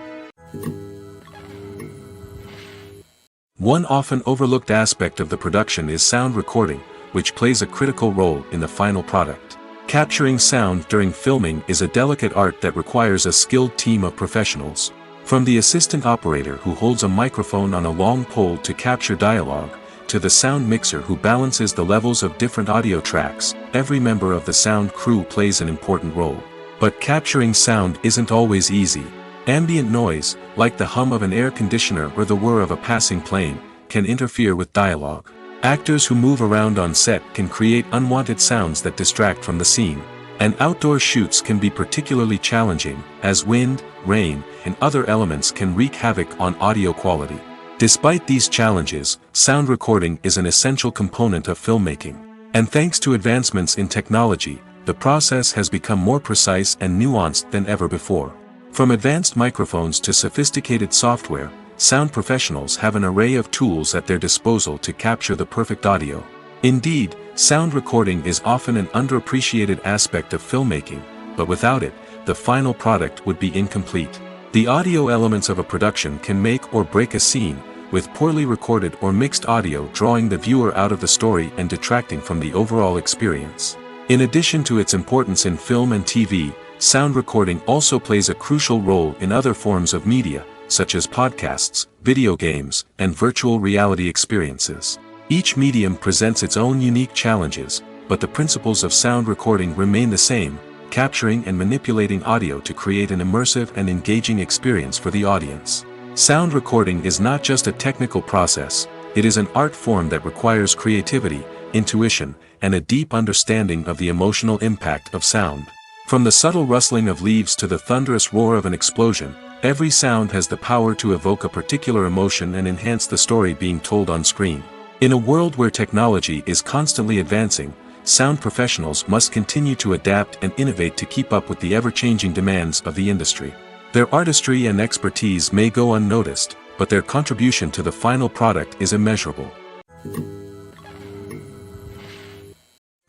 One often overlooked aspect of the production is sound recording, which plays a critical role in the final product. Capturing sound during filming is a delicate art that requires a skilled team of professionals. From the assistant operator who holds a microphone on a long pole to capture dialogue, to the sound mixer who balances the levels of different audio tracks, every member of the sound crew plays an important role. But capturing sound isn't always easy. Ambient noise, like the hum of an air conditioner or the whir of a passing plane, can interfere with dialogue. Actors who move around on set can create unwanted sounds that distract from the scene. And outdoor shoots can be particularly challenging, as wind, rain, and other elements can wreak havoc on audio quality. Despite these challenges, sound recording is an essential component of filmmaking. And thanks to advancements in technology, the process has become more precise and nuanced than ever before. From advanced microphones to sophisticated software, sound professionals have an array of tools at their disposal to capture the perfect audio. Indeed, sound recording is often an underappreciated aspect of filmmaking, but without it, the final product would be incomplete. The audio elements of a production can make or break a scene, with poorly recorded or mixed audio drawing the viewer out of the story and detracting from the overall experience. In addition to its importance in film and TV, sound recording also plays a crucial role in other forms of media, such as podcasts, video games, and virtual reality experiences. Each medium presents its own unique challenges, but the principles of sound recording remain the same, capturing and manipulating audio to create an immersive and engaging experience for the audience. Sound recording is not just a technical process, it is an art form that requires creativity, intuition, and a deep understanding of the emotional impact of sound. From the subtle rustling of leaves to the thunderous roar of an explosion, every sound has the power to evoke a particular emotion and enhance the story being told on screen. In a world where technology is constantly advancing, sound professionals must continue to adapt and innovate to keep up with the ever-changing demands of the industry. Their artistry and expertise may go unnoticed, but their contribution to the final product is immeasurable.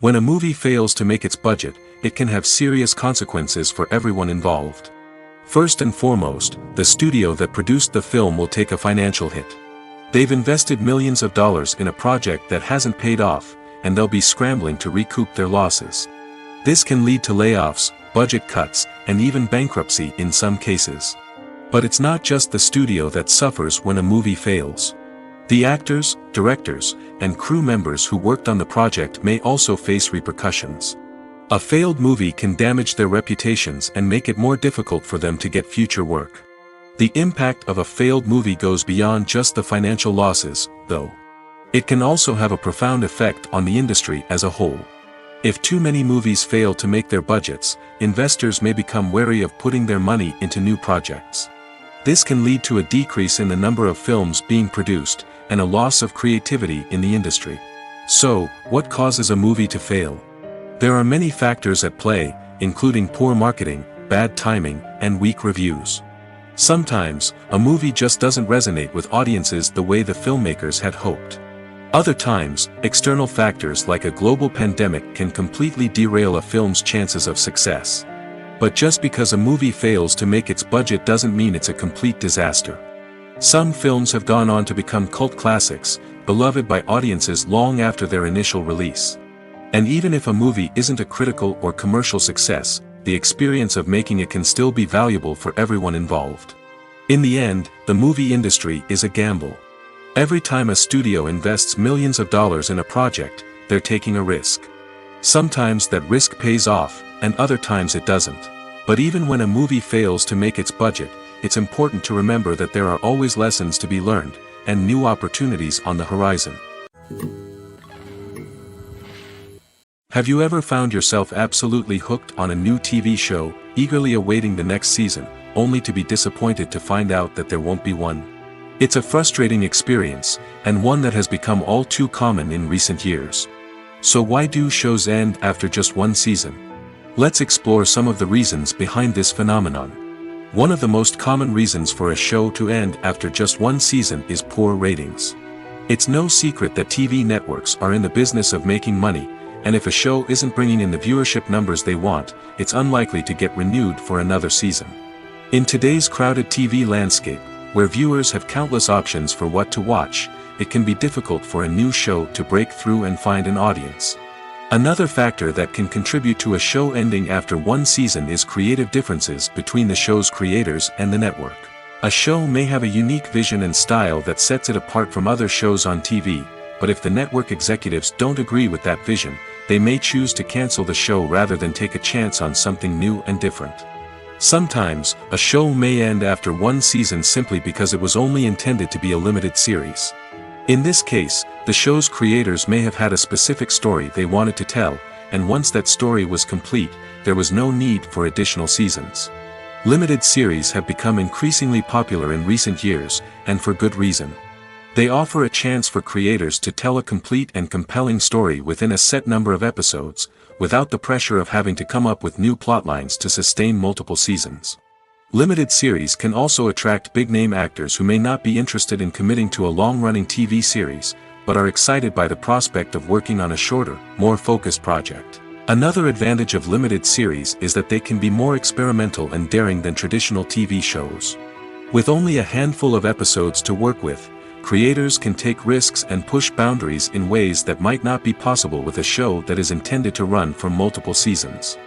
When a movie fails to make its budget, it can have serious consequences for everyone involved. First and foremost, the studio that produced the film will take a financial hit. They've invested millions of dollars in a project that hasn't paid off, and they'll be scrambling to recoup their losses. This can lead to layoffs, budget cuts, and even bankruptcy in some cases. But it's not just the studio that suffers when a movie fails. The actors, directors, and crew members who worked on the project may also face repercussions. A failed movie can damage their reputations and make it more difficult for them to get future work. The impact of a failed movie goes beyond just the financial losses, though. It can also have a profound effect on the industry as a whole. If too many movies fail to make their budgets, investors may become wary of putting their money into new projects. This can lead to a decrease in the number of films being produced, and a loss of creativity in the industry. So, what causes a movie to fail? There are many factors at play, including poor marketing, bad timing, and weak reviews. Sometimes, a movie just doesn't resonate with audiences the way the filmmakers had hoped. Other times, external factors like a global pandemic can completely derail a film's chances of success. But just because a movie fails to make its budget doesn't mean it's a complete disaster. Some films have gone on to become cult classics, beloved by audiences long after their initial release. And even if a movie isn't a critical or commercial success, the experience of making it can still be valuable for everyone involved. In the end, the movie industry is a gamble. Every time a studio invests millions of dollars in a project, they're taking a risk. Sometimes that risk pays off, and other times it doesn't. But even when a movie fails to make its budget, it's important to remember that there are always lessons to be learned, and new opportunities on the horizon. Have you ever found yourself absolutely hooked on a new TV show, eagerly awaiting the next season, only to be disappointed to find out that there won't be one? It's a frustrating experience, and one that has become all too common in recent years. So why do shows end after just one season? Let's explore some of the reasons behind this phenomenon. One of the most common reasons for a show to end after just one season is poor ratings. It's no secret that TV networks are in the business of making money, and if a show isn't bringing in the viewership numbers they want, it's unlikely to get renewed for another season. In today's crowded TV landscape, where viewers have countless options for what to watch, it can be difficult for a new show to break through and find an audience. Another factor that can contribute to a show ending after one season is creative differences between the show's creators and the network. A show may have a unique vision and style that sets it apart from other shows on TV, but if the network executives don't agree with that vision, they may choose to cancel the show rather than take a chance on something new and different. Sometimes, a show may end after one season simply because it was only intended to be a limited series. In this case, the show's creators may have had a specific story they wanted to tell, and once that story was complete, there was no need for additional seasons. Limited series have become increasingly popular in recent years, and for good reason. They offer a chance for creators to tell a complete and compelling story within a set number of episodes, without the pressure of having to come up with new plotlines to sustain multiple seasons. Limited series can also attract big-name actors who may not be interested in committing to a long-running TV series, but are excited by the prospect of working on a shorter, more focused project. Another advantage of limited series is that they can be more experimental and daring than traditional TV shows. With only a handful of episodes to work with, creators can take risks and push boundaries in ways that might not be possible with a show that is intended to run for multiple seasons.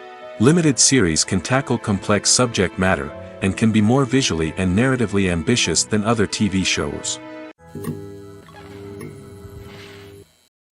Limited series can tackle complex subject matter, and can be more visually and narratively ambitious than other TV shows.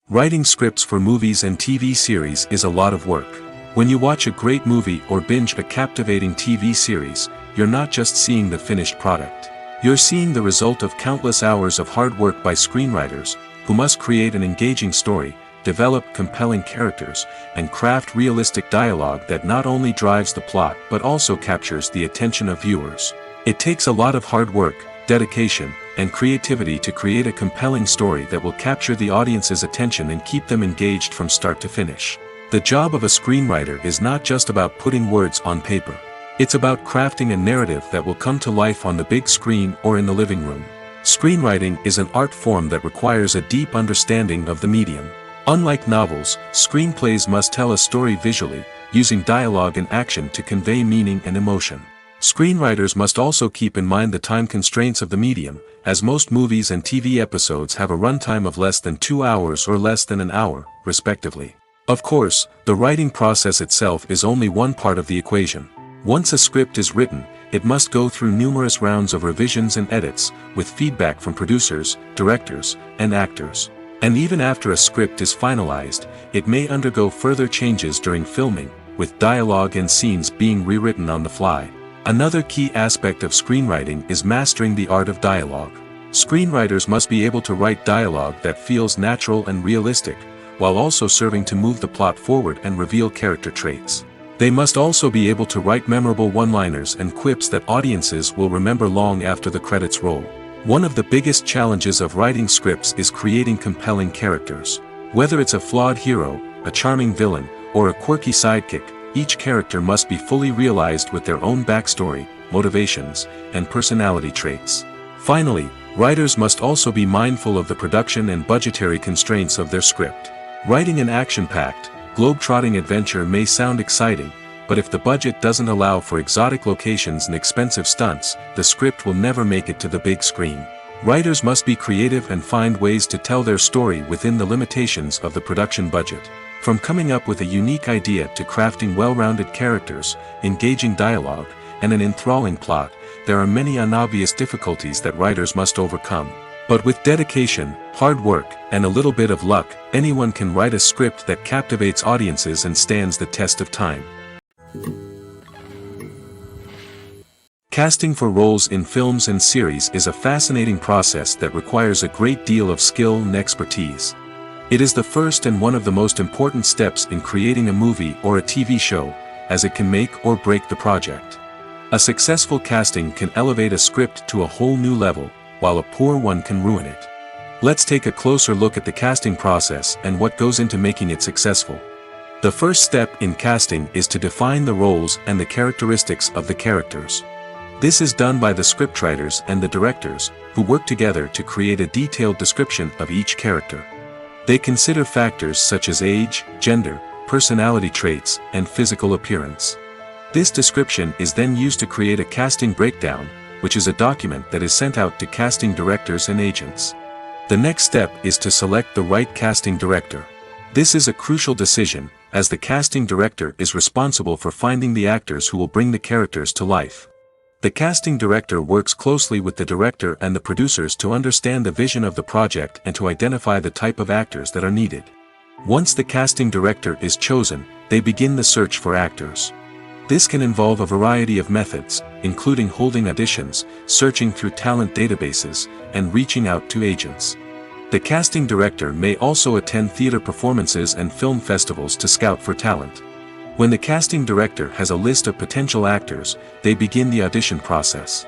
Writing scripts for movies and TV series is a lot of work. When you watch a great movie or binge a captivating TV series, you're not just seeing the finished product. You're seeing the result of countless hours of hard work by screenwriters, who must create an engaging story, develop compelling characters, and craft realistic dialogue that not only drives the plot but also captures the attention of viewers. It takes a lot of hard work, dedication, and creativity to create a compelling story that will capture the audience's attention and keep them engaged from start to finish. The job of a screenwriter is not just about putting words on paper. It's about crafting a narrative that will come to life on the big screen or in the living room. Screenwriting is an art form that requires a deep understanding of the medium. Unlike novels, screenplays must tell a story visually, using dialogue and action to convey meaning and emotion. Screenwriters must also keep in mind the time constraints of the medium, as most movies and TV episodes have a runtime of less than 2 hours or less than an hour, respectively. Of course, the writing process itself is only one part of the equation. Once a script is written, it must go through numerous rounds of revisions and edits, with feedback from producers, directors, and actors. And even after a script is finalized, it may undergo further changes during filming, with dialogue and scenes being rewritten on the fly. Another key aspect of screenwriting is mastering the art of dialogue. Screenwriters must be able to write dialogue that feels natural and realistic, while also serving to move the plot forward and reveal character traits. They must also be able to write memorable one-liners and quips that audiences will remember long after the credits roll. One of the biggest challenges of writing scripts is creating compelling characters. Whether it's a flawed hero, a charming villain, or a quirky sidekick, each character must be fully realized with their own backstory, motivations, and personality traits. Finally, writers must also be mindful of the production and budgetary constraints of their script. Writing an action-packed, globe-trotting adventure may sound exciting, but if the budget doesn't allow for exotic locations and expensive stunts, the script will never make it to the big screen. Writers must be creative and find ways to tell their story within the limitations of the production budget. From coming up with a unique idea to crafting well-rounded characters, engaging dialogue, and an enthralling plot, there are many unobvious difficulties that writers must overcome. But with dedication, hard work, and a little bit of luck, anyone can write a script that captivates audiences and stands the test of time. Casting for roles in films and series is a fascinating process that requires a great deal of skill and expertise. It is the first and one of the most important steps in creating a movie or a TV show, as it can make or break the project. A successful casting can elevate a script to a whole new level, while a poor one can ruin it. Let's take a closer look at the casting process and what goes into making it successful. The first step in casting is to define the roles and the characteristics of the characters. This is done by the scriptwriters and the directors, who work together to create a detailed description of each character. They consider factors such as age, gender, personality traits, and physical appearance. This description is then used to create a casting breakdown, which is a document that is sent out to casting directors and agents. The next step is to select the right casting director. This is a crucial decision, as the casting director is responsible for finding the actors who will bring the characters to life. The casting director works closely with the director and the producers to understand the vision of the project and to identify the type of actors that are needed. Once the casting director is chosen, they begin the search for actors. This can involve a variety of methods, including holding auditions, searching through talent databases, and reaching out to agents. The casting director may also attend theater performances and film festivals to scout for talent. When the casting director has a list of potential actors, they begin the audition process.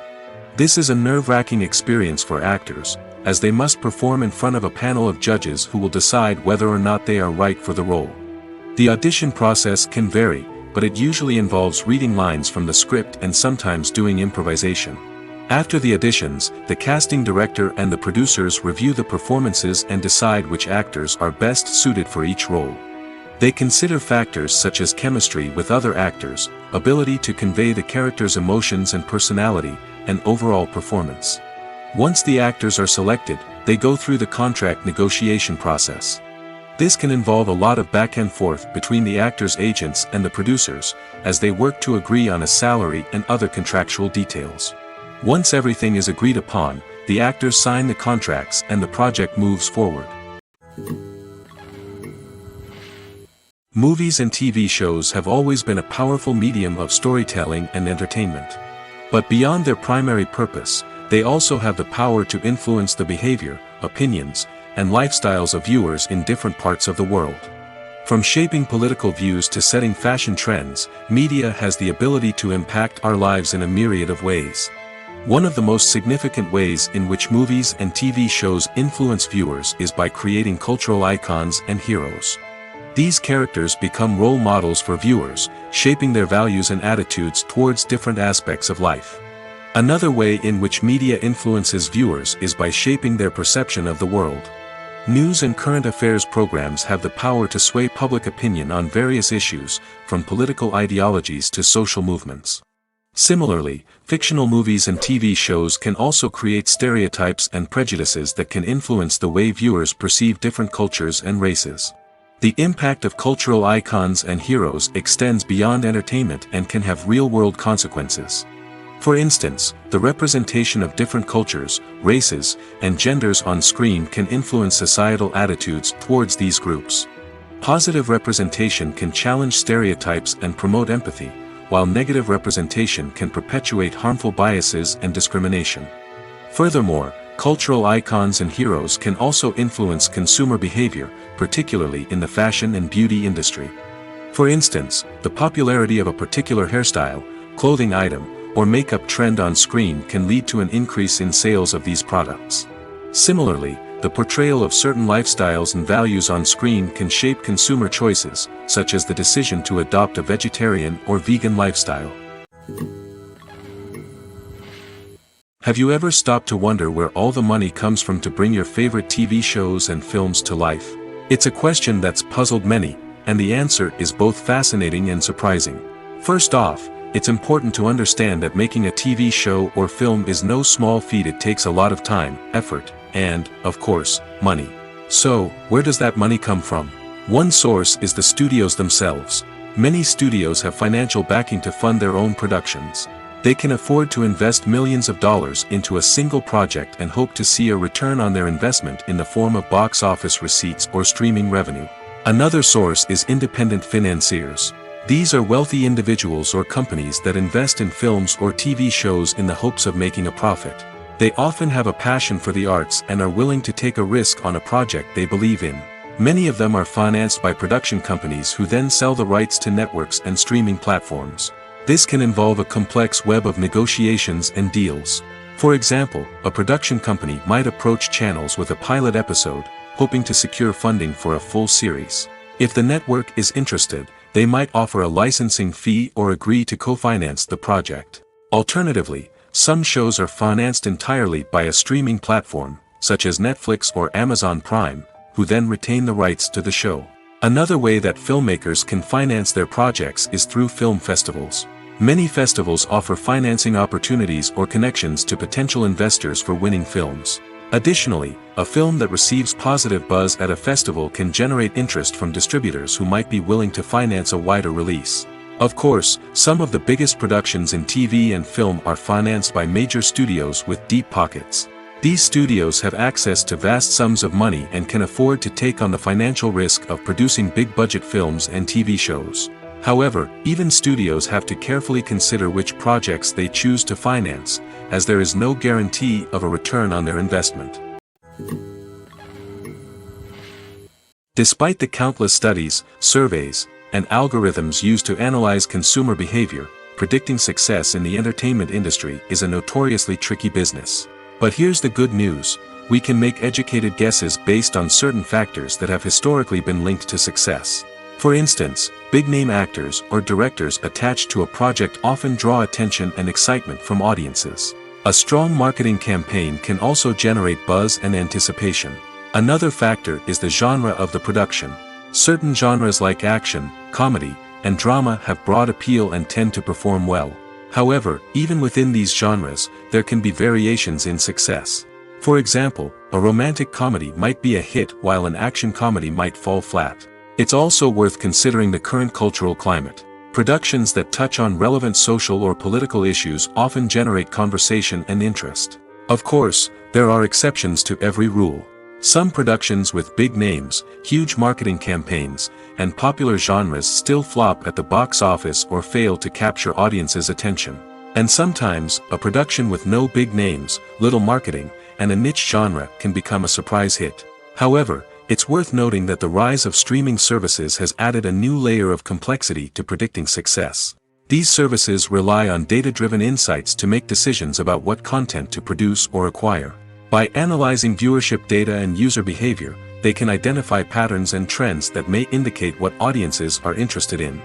This is a nerve-wracking experience for actors, as they must perform in front of a panel of judges who will decide whether or not they are right for the role. The audition process can vary, but it usually involves reading lines from the script and sometimes doing improvisation. After the auditions, the casting director and the producers review the performances and decide which actors are best suited for each role. They consider factors such as chemistry with other actors, ability to convey the character's emotions and personality, and overall performance. Once the actors are selected, they go through the contract negotiation process. This can involve a lot of back and forth between the actors' agents and the producers, as they work to agree on a salary and other contractual details. Once everything is agreed upon, the actors sign the contracts and the project moves forward. Movies and TV shows have always been a powerful medium of storytelling and entertainment. But beyond their primary purpose, they also have the power to influence the behavior, opinions, and lifestyles of viewers in different parts of the world. From shaping political views to setting fashion trends, media has the ability to impact our lives in a myriad of ways. One of the most significant ways in which movies and TV shows influence viewers is by creating cultural icons and heroes. These characters become role models for viewers, shaping their values and attitudes towards different aspects of life. Another way in which media influences viewers is by shaping their perception of the world. News and current affairs programs have the power to sway public opinion on various issues, from political ideologies to social movements. Similarly, fictional movies and TV shows can also create stereotypes and prejudices that can influence the way viewers perceive different cultures and races. The impact of cultural icons and heroes extends beyond entertainment and can have real-world consequences. For instance, the representation of different cultures, races, and genders on screen can influence societal attitudes towards these groups. Positive representation can challenge stereotypes and promote empathy, while negative representation can perpetuate harmful biases and discrimination. Furthermore, cultural icons and heroes can also influence consumer behavior, particularly in the fashion and beauty industry. For instance, the popularity of a particular hairstyle, clothing item, or makeup trend on screen can lead to an increase in sales of these products. Similarly, the portrayal of certain lifestyles and values on screen can shape consumer choices, such as the decision to adopt a vegetarian or vegan lifestyle. Have you ever stopped to wonder where all the money comes from to bring your favorite TV shows and films to life? It's a question that's puzzled many, and the answer is both fascinating and surprising. First off, it's important to understand that making a TV show or film is no small feat. It takes a lot of time, effort, and, of course, money. So, where does that money come from? One source is the studios themselves. Many studios have financial backing to fund their own productions. They can afford to invest millions of dollars into a single project and hope to see a return on their investment in the form of box office receipts or streaming revenue. Another source is independent financiers. These are wealthy individuals or companies that invest in films or TV shows in the hopes of making a profit. They often have a passion for the arts and are willing to take a risk on a project they believe in. Many of them are financed by production companies who then sell the rights to networks and streaming platforms. This can involve a complex web of negotiations and deals. For example, a production company might approach channels with a pilot episode, hoping to secure funding for a full series. If the network is interested, they might offer a licensing fee or agree to co-finance the project. Alternatively, some shows are financed entirely by a streaming platform, such as Netflix or Amazon Prime, who then retain the rights to the show. Another way that filmmakers can finance their projects is through film festivals. Many festivals offer financing opportunities or connections to potential investors for winning films. Additionally, a film that receives positive buzz at a festival can generate interest from distributors who might be willing to finance a wider release. Of course, some of the biggest productions in TV and film are financed by major studios with deep pockets. These studios have access to vast sums of money and can afford to take on the financial risk of producing big-budget films and TV shows. However, even studios have to carefully consider which projects they choose to finance, as there is no guarantee of a return on their investment. Despite the countless studies, surveys, and algorithms used to analyze consumer behavior, predicting success in the entertainment industry is a notoriously tricky business. But here's the good news: we can make educated guesses based on certain factors that have historically been linked to success. For instance, big-name actors or directors attached to a project often draw attention and excitement from audiences. A strong marketing campaign can also generate buzz and anticipation. Another factor is the genre of the production. Certain genres like action, comedy, and drama have broad appeal and tend to perform well. However, even within these genres, there can be variations in success. For example, a romantic comedy might be a hit while an action comedy might fall flat. It's also worth considering the current cultural climate. Productions that touch on relevant social or political issues often generate conversation and interest. Of course, there are exceptions to every rule. Some productions with big names, huge marketing campaigns, and popular genres still flop at the box office or fail to capture audiences' attention. And sometimes, a production with no big names, little marketing, and a niche genre can become a surprise hit. However, it's worth noting that the rise of streaming services has added a new layer of complexity to predicting success. These services rely on data-driven insights to make decisions about what content to produce or acquire. By analyzing viewership data and user behavior, they can identify patterns and trends that may indicate what audiences are interested in.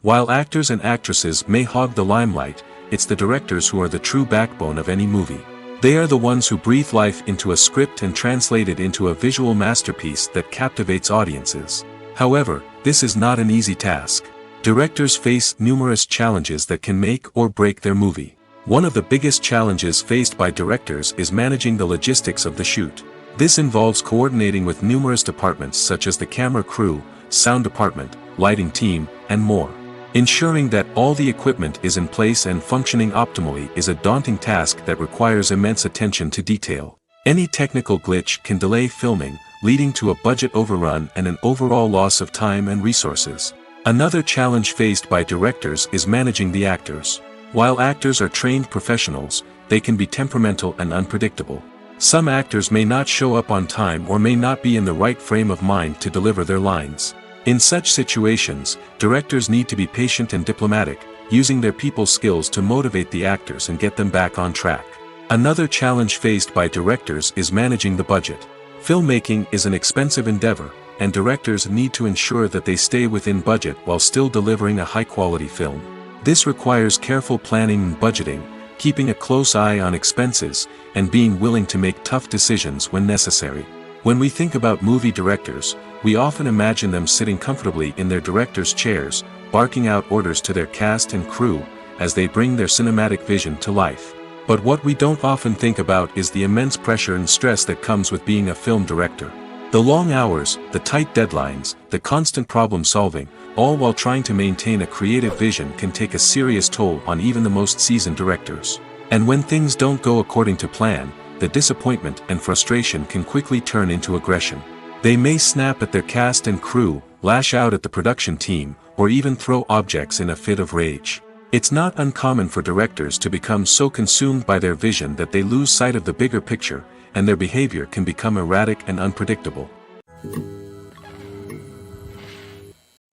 While actors and actresses may hog the limelight, it's the directors who are the true backbone of any movie. They are the ones who breathe life into a script and translate it into a visual masterpiece that captivates audiences. However, this is not an easy task. Directors face numerous challenges that can make or break their movie. One of the biggest challenges faced by directors is managing the logistics of the shoot. This involves coordinating with numerous departments such as the camera crew, sound department, lighting team, and more. Ensuring that all the equipment is in place and functioning optimally is a daunting task that requires immense attention to detail. Any technical glitch can delay filming, leading to a budget overrun and an overall loss of time and resources. Another challenge faced by directors is managing the actors. While actors are trained professionals, they can be temperamental and unpredictable. Some actors may not show up on time or may not be in the right frame of mind to deliver their lines. In such situations, directors need to be patient and diplomatic, using their people skills to motivate the actors and get them back on track. Another challenge faced by directors is managing the budget. Filmmaking is an expensive endeavor, and directors need to ensure that they stay within budget while still delivering a high-quality film. This requires careful planning and budgeting, keeping a close eye on expenses, and being willing to make tough decisions when necessary. When we think about movie directors, we often imagine them sitting comfortably in their director's chairs, barking out orders to their cast and crew, as they bring their cinematic vision to life. But what we don't often think about is the immense pressure and stress that comes with being a film director. The long hours, the tight deadlines, the constant problem solving, all while trying to maintain a creative vision can take a serious toll on even the most seasoned directors. And when things don't go according to plan, the disappointment and frustration can quickly turn into aggression. They may snap at their cast and crew, lash out at the production team, or even throw objects in a fit of rage. It's not uncommon for directors to become so consumed by their vision that they lose sight of the bigger picture, and their behavior can become erratic and unpredictable.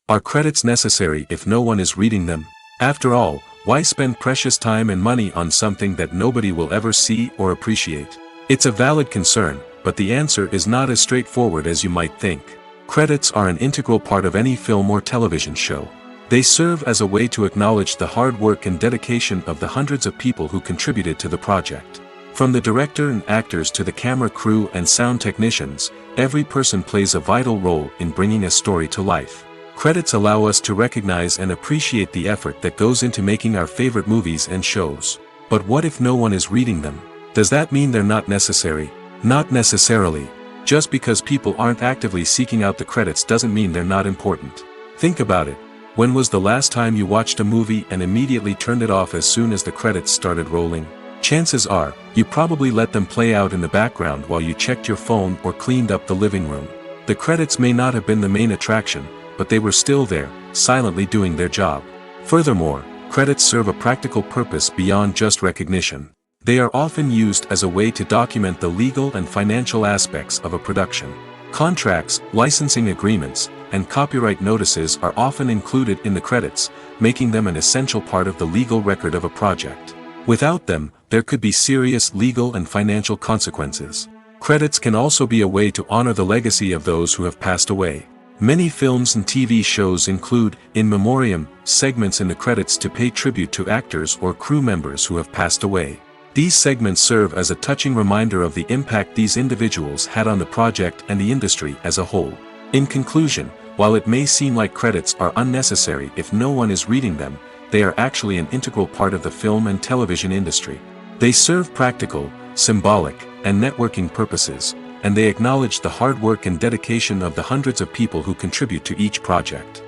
Are credits necessary if no one is reading them? After all, why spend precious time and money on something that nobody will ever see or appreciate? It's a valid concern, but the answer is not as straightforward as you might think. Credits are an integral part of any film or television show. They serve as a way to acknowledge the hard work and dedication of the hundreds of people who contributed to the project. From the director and actors to the camera crew and sound technicians, every person plays a vital role in bringing a story to life. Credits allow us to recognize and appreciate the effort that goes into making our favorite movies and shows. But what if no one is reading them? Does that mean they're not necessary? Not necessarily. Just because people aren't actively seeking out the credits doesn't mean they're not important. Think about it. When was the last time you watched a movie and immediately turned it off as soon as the credits started rolling? Chances are, you probably let them play out in the background while you checked your phone or cleaned up the living room. The credits may not have been the main attraction, but they were still there, silently doing their job. Furthermore, credits serve a practical purpose beyond just recognition. They are often used as a way to document the legal and financial aspects of a production. Contracts, licensing agreements, and copyright notices are often included in the credits, making them an essential part of the legal record of a project. Without them, there could be serious legal and financial consequences. Credits can also be a way to honor the legacy of those who have passed away. Many films and TV shows include, in memoriam, segments in the credits to pay tribute to actors or crew members who have passed away. These segments serve as a touching reminder of the impact these individuals had on the project and the industry as a whole. In conclusion, while it may seem like credits are unnecessary if no one is reading them, they are actually an integral part of the film and television industry. They serve practical, symbolic, and networking purposes, and they acknowledge the hard work and dedication of the hundreds of people who contribute to each project.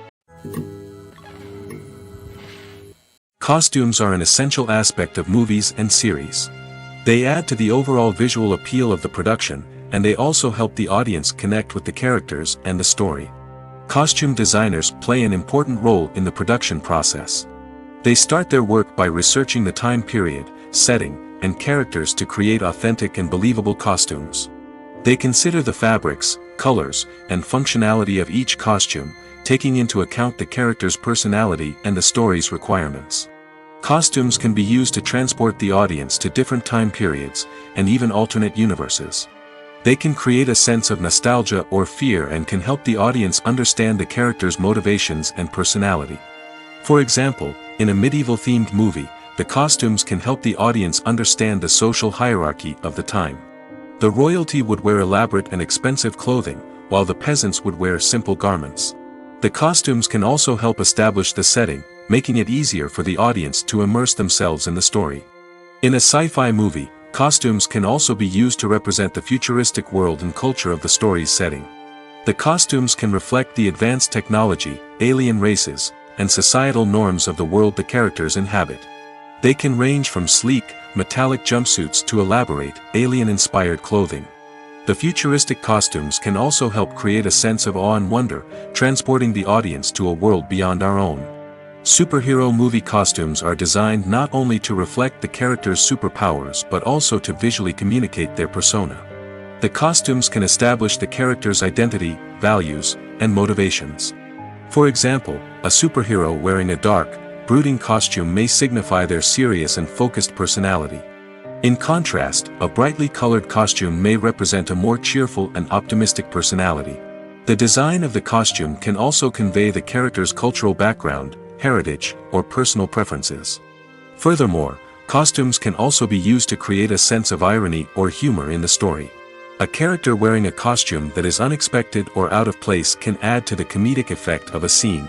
Costumes are an essential aspect of movies and series. They add to the overall visual appeal of the production, and they also help the audience connect with the characters and the story. Costume designers play an important role in the production process. They start their work by researching the time period, setting, and characters to create authentic and believable costumes. They consider the fabrics, colors, and functionality of each costume, taking into account the character's personality and the story's requirements. Costumes can be used to transport the audience to different time periods, and even alternate universes. They can create a sense of nostalgia or fear and can help the audience understand the character's motivations and personality. For example, in a medieval-themed movie, the costumes can help the audience understand the social hierarchy of the time. The royalty would wear elaborate and expensive clothing, while the peasants would wear simple garments. The costumes can also help establish the setting, making it easier for the audience to immerse themselves in the story. In a sci-fi movie, costumes can also be used to represent the futuristic world and culture of the story's setting. The costumes can reflect the advanced technology, alien races, and societal norms of the world the characters inhabit. They can range from sleek, metallic jumpsuits to elaborate, alien-inspired clothing. The futuristic costumes can also help create a sense of awe and wonder, transporting the audience to a world beyond our own. Superhero movie costumes are designed not only to reflect the character's superpowers but also to visually communicate their persona. The costumes can establish the character's identity, values, and motivations. For example, a superhero wearing a dark, brooding costume may signify their serious and focused personality. In contrast, a brightly colored costume may represent a more cheerful and optimistic personality. The design of the costume can also convey the character's cultural background, heritage, or personal preferences. Furthermore, costumes can also be used to create a sense of irony or humor in the story. A character wearing a costume that is unexpected or out of place can add to the comedic effect of a scene.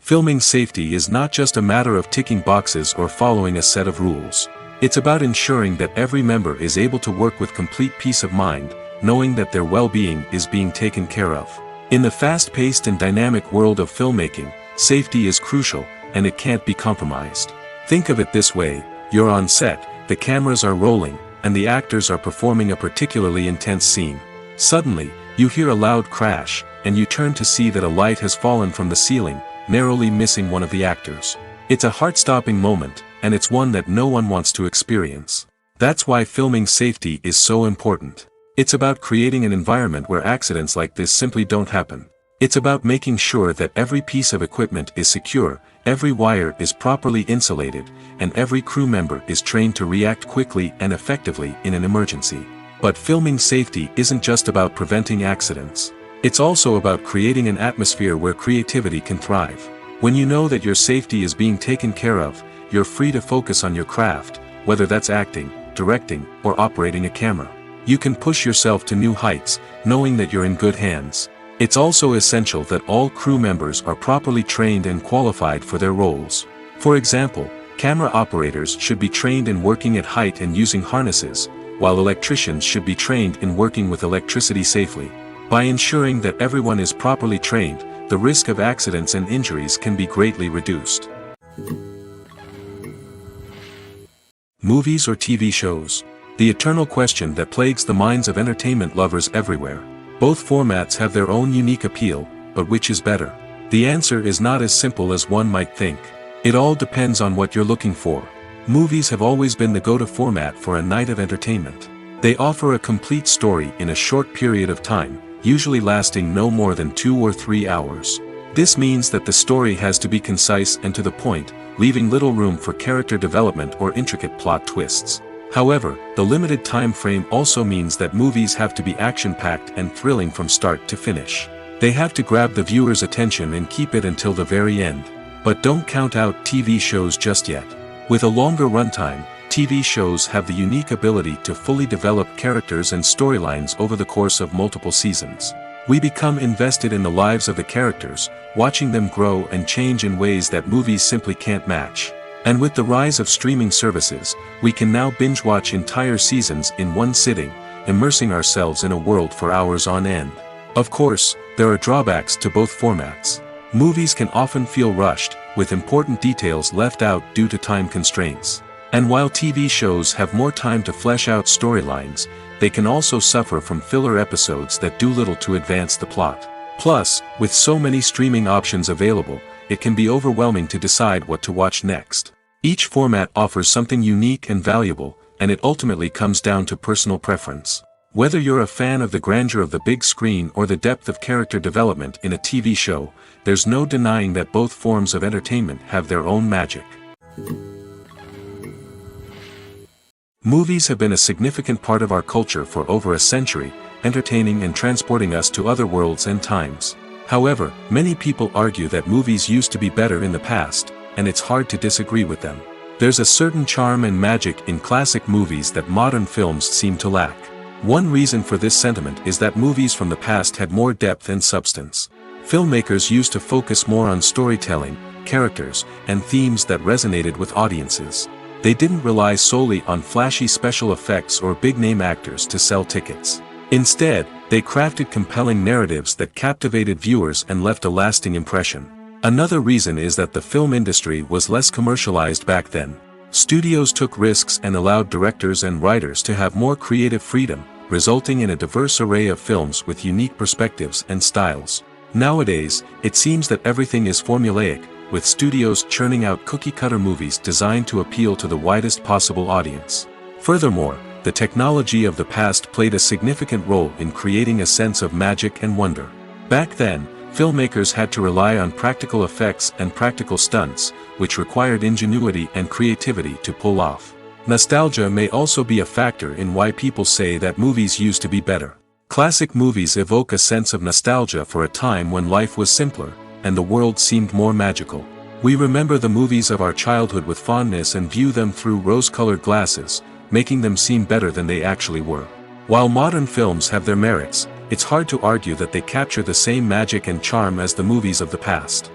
Filming safety is not just a matter of ticking boxes or following a set of rules. It's about ensuring that every member is able to work with complete peace of mind, knowing that their well-being is being taken care of. In the fast-paced and dynamic world of filmmaking, safety is crucial, and it can't be compromised. Think of it this way: you're on set, the cameras are rolling, and the actors are performing a particularly intense scene. Suddenly, you hear a loud crash, and you turn to see that a light has fallen from the ceiling, narrowly missing one of the actors. It's a heart-stopping moment, and it's one that no one wants to experience. That's why filming safety is so important. It's about creating an environment where accidents like this simply don't happen. It's about making sure that every piece of equipment is secure, every wire is properly insulated, and every crew member is trained to react quickly and effectively in an emergency. But filming safety isn't just about preventing accidents. It's also about creating an atmosphere where creativity can thrive. When you know that your safety is being taken care of, you're free to focus on your craft, whether that's acting, directing, or operating a camera. You can push yourself to new heights, knowing that you're in good hands. It's also essential that all crew members are properly trained and qualified for their roles. For example, camera operators should be trained in working at height and using harnesses, while electricians should be trained in working with electricity safely. By ensuring that everyone is properly trained, the risk of accidents and injuries can be greatly reduced. Movies or TV shows? The eternal question that plagues the minds of entertainment lovers everywhere. Both formats have their own unique appeal, but which is better? The answer is not as simple as one might think. It all depends on what you're looking for. Movies have always been the go-to format for a night of entertainment. They offer a complete story in a short period of time, usually lasting no more than 2 or 3 hours. This means that the story has to be concise and to the point, leaving little room for character development or intricate plot twists. However, the limited time frame also means that movies have to be action-packed and thrilling from start to finish. They have to grab the viewer's attention and keep it until the very end. But don't count out TV shows just yet. With a longer runtime, TV shows have the unique ability to fully develop characters and storylines over the course of multiple seasons. We become invested in the lives of the characters, watching them grow and change in ways that movies simply can't match. And with the rise of streaming services, we can now binge-watch entire seasons in one sitting, immersing ourselves in a world for hours on end. Of course, there are drawbacks to both formats. Movies can often feel rushed, with important details left out due to time constraints. And while TV shows have more time to flesh out storylines, they can also suffer from filler episodes that do little to advance the plot. Plus, with so many streaming options available, it can be overwhelming to decide what to watch next. Each format offers something unique and valuable, and it ultimately comes down to personal preference. Whether you're a fan of the grandeur of the big screen or the depth of character development in a TV show, there's no denying that both forms of entertainment have their own magic. Movies have been a significant part of our culture for over a century, entertaining and transporting us to other worlds and times. However, many people argue that movies used to be better in the past, and it's hard to disagree with them. There's a certain charm and magic in classic movies that modern films seem to lack. One reason for this sentiment is that movies from the past had more depth and substance. Filmmakers used to focus more on storytelling, characters, and themes that resonated with audiences. They didn't rely solely on flashy special effects or big-name actors to sell tickets. Instead, they crafted compelling narratives that captivated viewers and left a lasting impression. Another reason is that the film industry was less commercialized back then. Studios took risks and allowed directors and writers to have more creative freedom, resulting in a diverse array of films with unique perspectives and styles. Nowadays, it seems that everything is formulaic, with studios churning out cookie-cutter movies designed to appeal to the widest possible audience. Furthermore, the technology of the past played a significant role in creating a sense of magic and wonder. Back then, filmmakers had to rely on practical effects and practical stunts, which required ingenuity and creativity to pull off. Nostalgia may also be a factor in why people say that movies used to be better. Classic movies evoke a sense of nostalgia for a time when life was simpler, and the world seemed more magical. We remember the movies of our childhood with fondness and view them through rose-colored glasses, making them seem better than they actually were. While modern films have their merits, it's hard to argue that they capture the same magic and charm as the movies of the past.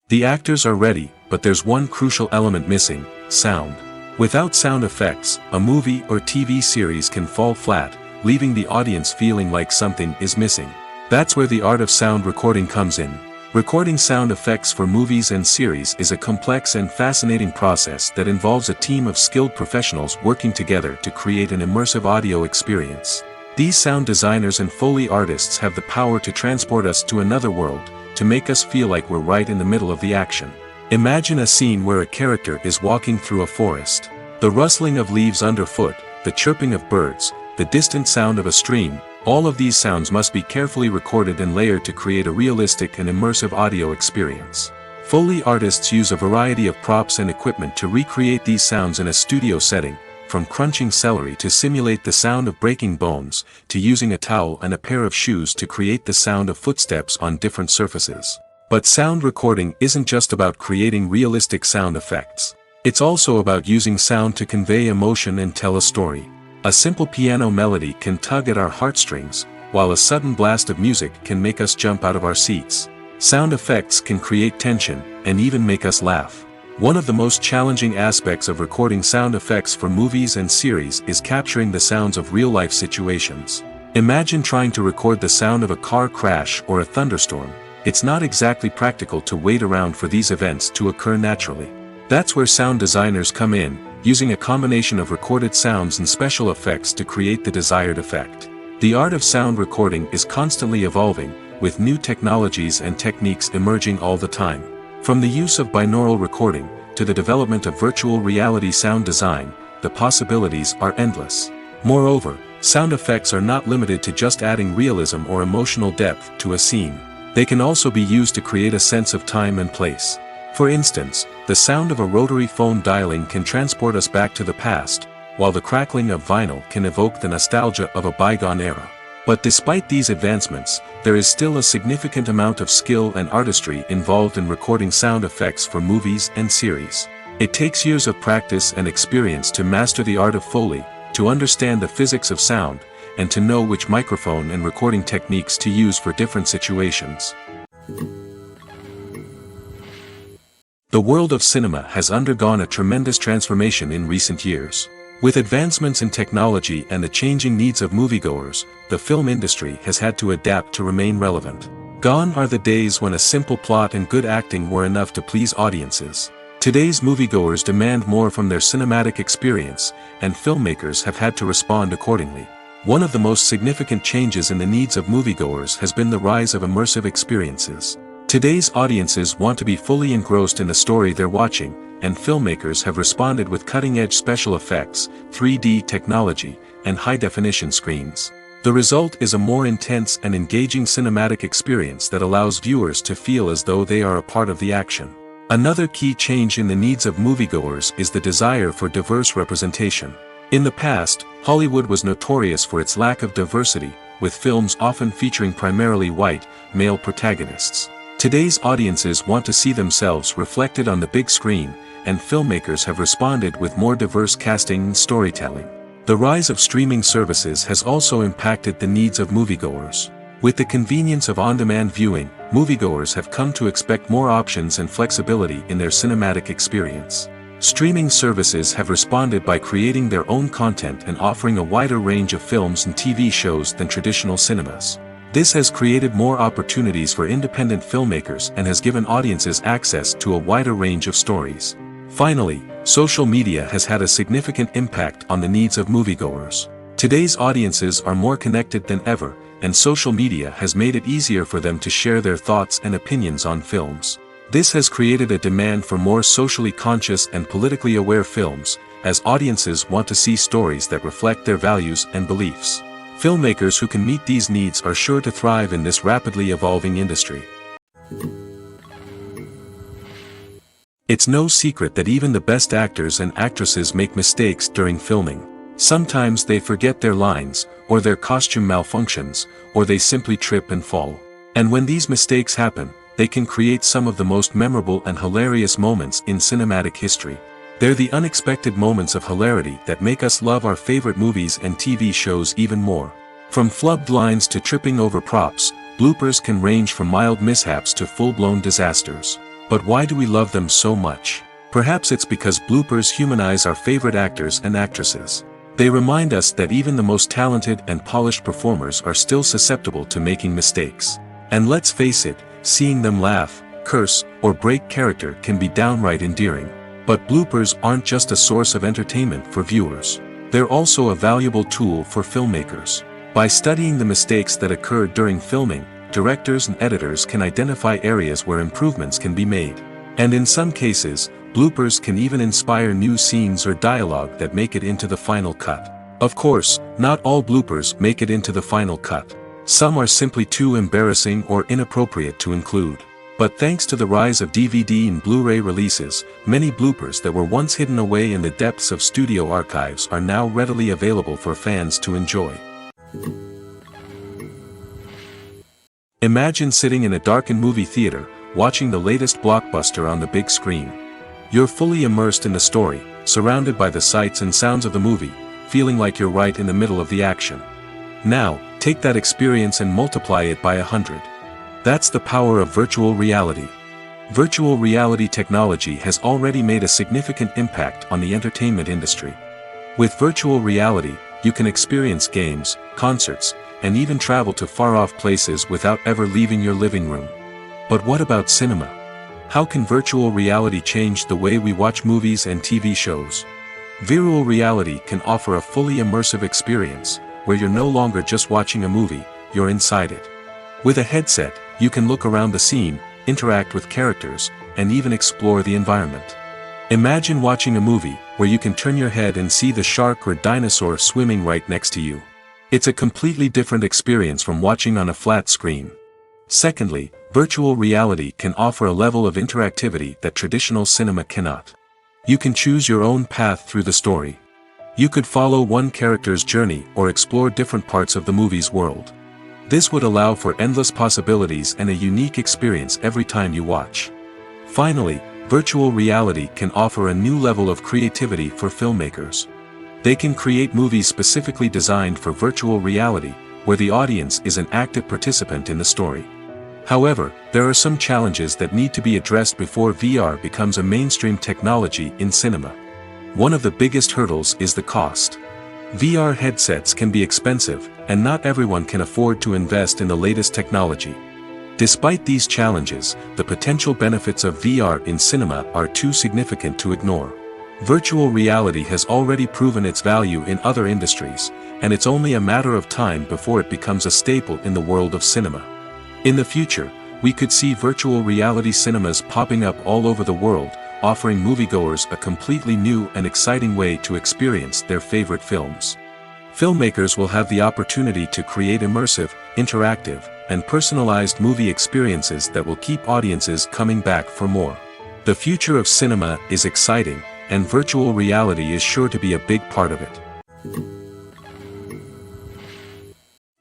The actors are ready, but there's one crucial element missing: sound. Without sound effects, a movie or TV series can fall flat, leaving the audience feeling like something is missing. That's where the art of sound recording comes in. Recording sound effects for movies and series is a complex and fascinating process that involves a team of skilled professionals working together to create an immersive audio experience. These sound designers and Foley artists have the power to transport us to another world, to make us feel like we're right in the middle of the action. Imagine a scene where a character is walking through a forest. The rustling of leaves underfoot, the chirping of birds, the distant sound of a stream, all of these sounds must be carefully recorded and layered to create a realistic and immersive audio experience. Foley artists use a variety of props and equipment to recreate these sounds in a studio setting, from crunching celery to simulate the sound of breaking bones, to using a towel and a pair of shoes to create the sound of footsteps on different surfaces. But sound recording isn't just about creating realistic sound effects. It's also about using sound to convey emotion and tell a story. A simple piano melody can tug at our heartstrings, while a sudden blast of music can make us jump out of our seats. Sound effects can create tension, and even make us laugh. One of the most challenging aspects of recording sound effects for movies and series is capturing the sounds of real-life situations. Imagine trying to record the sound of a car crash or a thunderstorm. It's not exactly practical to wait around for these events to occur naturally. That's where sound designers come in, using a combination of recorded sounds and special effects to create the desired effect. The art of sound recording is constantly evolving, with new technologies and techniques emerging all the time. From the use of binaural recording, to the development of virtual reality sound design, the possibilities are endless. Moreover, sound effects are not limited to just adding realism or emotional depth to a scene. They can also be used to create a sense of time and place. For instance, the sound of a rotary phone dialing can transport us back to the past, while the crackling of vinyl can evoke the nostalgia of a bygone era. But despite these advancements, there is still a significant amount of skill and artistry involved in recording sound effects for movies and series. It takes years of practice and experience to master the art of Foley, to understand the physics of sound, and to know which microphone and recording techniques to use for different situations. The world of cinema has undergone a tremendous transformation in recent years. With advancements in technology and the changing needs of moviegoers, the film industry has had to adapt to remain relevant. Gone are the days when a simple plot and good acting were enough to please audiences. Today's moviegoers demand more from their cinematic experience, and filmmakers have had to respond accordingly. One of the most significant changes in the needs of moviegoers has been the rise of immersive experiences. Today's audiences want to be fully engrossed in the story they're watching, and filmmakers have responded with cutting-edge special effects, 3D technology, and high-definition screens. The result is a more intense and engaging cinematic experience that allows viewers to feel as though they are a part of the action. Another key change in the needs of moviegoers is the desire for diverse representation. In the past, Hollywood was notorious for its lack of diversity, with films often featuring primarily white, male protagonists. Today's audiences want to see themselves reflected on the big screen, and filmmakers have responded with more diverse casting and storytelling. The rise of streaming services has also impacted the needs of moviegoers. With the convenience of on-demand viewing, moviegoers have come to expect more options and flexibility in their cinematic experience. Streaming services have responded by creating their own content and offering a wider range of films and TV shows than traditional cinemas. This has created more opportunities for independent filmmakers and has given audiences access to a wider range of stories. Finally, social media has had a significant impact on the needs of moviegoers. Today's audiences are more connected than ever, and social media has made it easier for them to share their thoughts and opinions on films. This has created a demand for more socially conscious and politically aware films, as audiences want to see stories that reflect their values and beliefs. Filmmakers who can meet these needs are sure to thrive in this rapidly evolving industry. It's no secret that even the best actors and actresses make mistakes during filming. Sometimes they forget their lines, or their costume malfunctions, or they simply trip and fall. And when these mistakes happen, they can create some of the most memorable and hilarious moments in cinematic history. They're the unexpected moments of hilarity that make us love our favorite movies and TV shows even more. From flubbed lines to tripping over props, bloopers can range from mild mishaps to full-blown disasters. But why do we love them so much? Perhaps it's because bloopers humanize our favorite actors and actresses. They remind us that even the most talented and polished performers are still susceptible to making mistakes. And let's face it, seeing them laugh, curse, or break character can be downright endearing. But bloopers aren't just a source of entertainment for viewers. They're also a valuable tool for filmmakers. By studying the mistakes that occurred during filming, directors and editors can identify areas where improvements can be made. And in some cases, bloopers can even inspire new scenes or dialogue that make it into the final cut. Of course, not all bloopers make it into the final cut. Some are simply too embarrassing or inappropriate to include. But thanks to the rise of DVD and Blu-ray releases, many bloopers that were once hidden away in the depths of studio archives are now readily available for fans to enjoy. Imagine sitting in a darkened movie theater, watching the latest blockbuster on the big screen. You're fully immersed in the story, surrounded by the sights and sounds of the movie, feeling like you're right in the middle of the action. Now, take that experience and multiply it by 100. That's the power of virtual reality. Virtual reality technology has already made a significant impact on the entertainment industry. With virtual reality, you can experience games, concerts, and even travel to far-off places without ever leaving your living room. But what about cinema? How can virtual reality change the way we watch movies and TV shows? Virtual reality can offer a fully immersive experience, where you're no longer just watching a movie, you're inside it. With a headset, you can look around the scene, interact with characters, and even explore the environment. Imagine watching a movie where you can turn your head and see the shark or dinosaur swimming right next to you. It's a completely different experience from watching on a flat screen. Secondly, virtual reality can offer a level of interactivity that traditional cinema cannot. You can choose your own path through the story. You could follow one character's journey or explore different parts of the movie's world. This would allow for endless possibilities and a unique experience every time you watch. Finally, virtual reality can offer a new level of creativity for filmmakers. They can create movies specifically designed for virtual reality, where the audience is an active participant in the story. However, there are some challenges that need to be addressed before VR becomes a mainstream technology in cinema. One of the biggest hurdles is the cost. VR headsets can be expensive, and not everyone can afford to invest in the latest technology. Despite these challenges, the potential benefits of VR in cinema are too significant to ignore. Virtual reality has already proven its value in other industries, and it's only a matter of time before it becomes a staple in the world of cinema. In the future, we could see virtual reality cinemas popping up all over the world, offering moviegoers a completely new and exciting way to experience their favorite films. Filmmakers will have the opportunity to create immersive, interactive, and personalized movie experiences that will keep audiences coming back for more. The future of cinema is exciting, and virtual reality is sure to be a big part of it.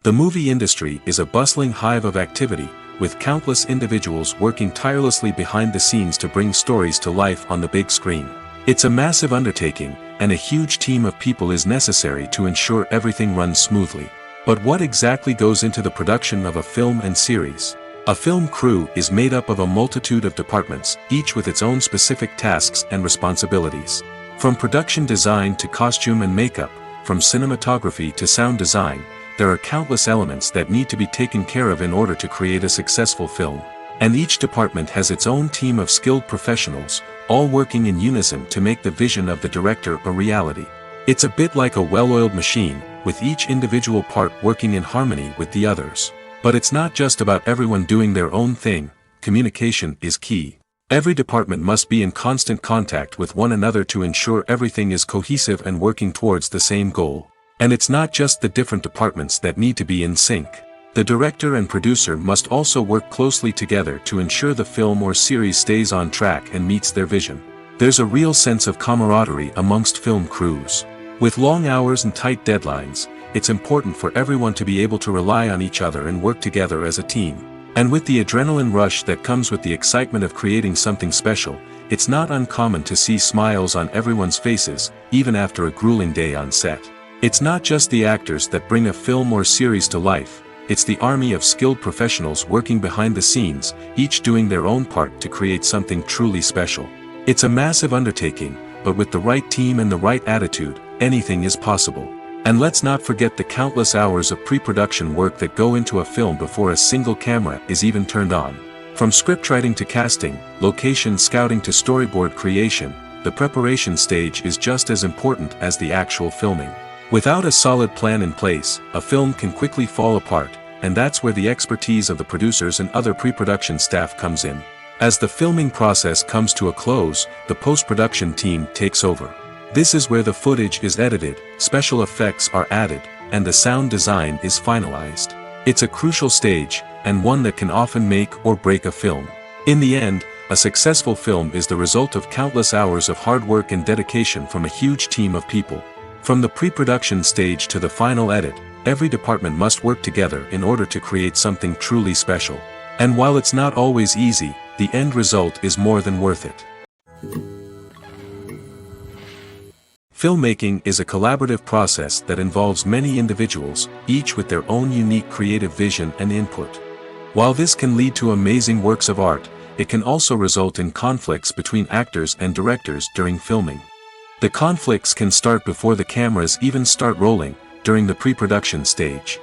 The movie industry is a bustling hive of activity, with countless individuals working tirelessly behind the scenes to bring stories to life on the big screen. It's a massive undertaking, and a huge team of people is necessary to ensure everything runs smoothly. But what exactly goes into the production of a film and series? A film crew is made up of a multitude of departments, each with its own specific tasks and responsibilities. From production design to costume and makeup, from cinematography to sound design, there are countless elements that need to be taken care of in order to create a successful film. And each department has its own team of skilled professionals, all working in unison to make the vision of the director a reality. It's a bit like a well-oiled machine, with each individual part working in harmony with the others. But it's not just about everyone doing their own thing. Communication is key. Every department must be in constant contact with one another to ensure everything is cohesive and working towards the same goal. And it's not just the different departments that need to be in sync. The director and producer must also work closely together to ensure the film or series stays on track and meets their vision. There's a real sense of camaraderie amongst film crews. With long hours and tight deadlines, it's important for everyone to be able to rely on each other and work together as a team. And with the adrenaline rush that comes with the excitement of creating something special, it's not uncommon to see smiles on everyone's faces, even after a grueling day on set. It's not just the actors that bring a film or series to life. it's the army of skilled professionals working behind the scenes, each doing their own part to create something truly special. It's a massive undertaking, but with the right team and the right attitude, anything is possible. And let's not forget the countless hours of pre-production work that go into a film before a single camera is even turned on. From scriptwriting to casting, location scouting to storyboard creation, the preparation stage is just as important as the actual filming. Without a solid plan in place, a film can quickly fall apart, and that's where the expertise of the producers and other pre-production staff comes in. As the filming process comes to a close, the post-production team takes over. This is where the footage is edited, special effects are added, and the sound design is finalized. It's a crucial stage, and one that can often make or break a film. In the end, a successful film is the result of countless hours of hard work and dedication from a huge team of people. From the pre-production stage to the final edit, every department must work together in order to create something truly special. And while it's not always easy, the end result is more than worth it. Filmmaking is a collaborative process that involves many individuals, each with their own unique creative vision and input. While this can lead to amazing works of art, it can also result in conflicts between actors and directors during filming. The conflicts can start before the cameras even start rolling, during the pre-production stage.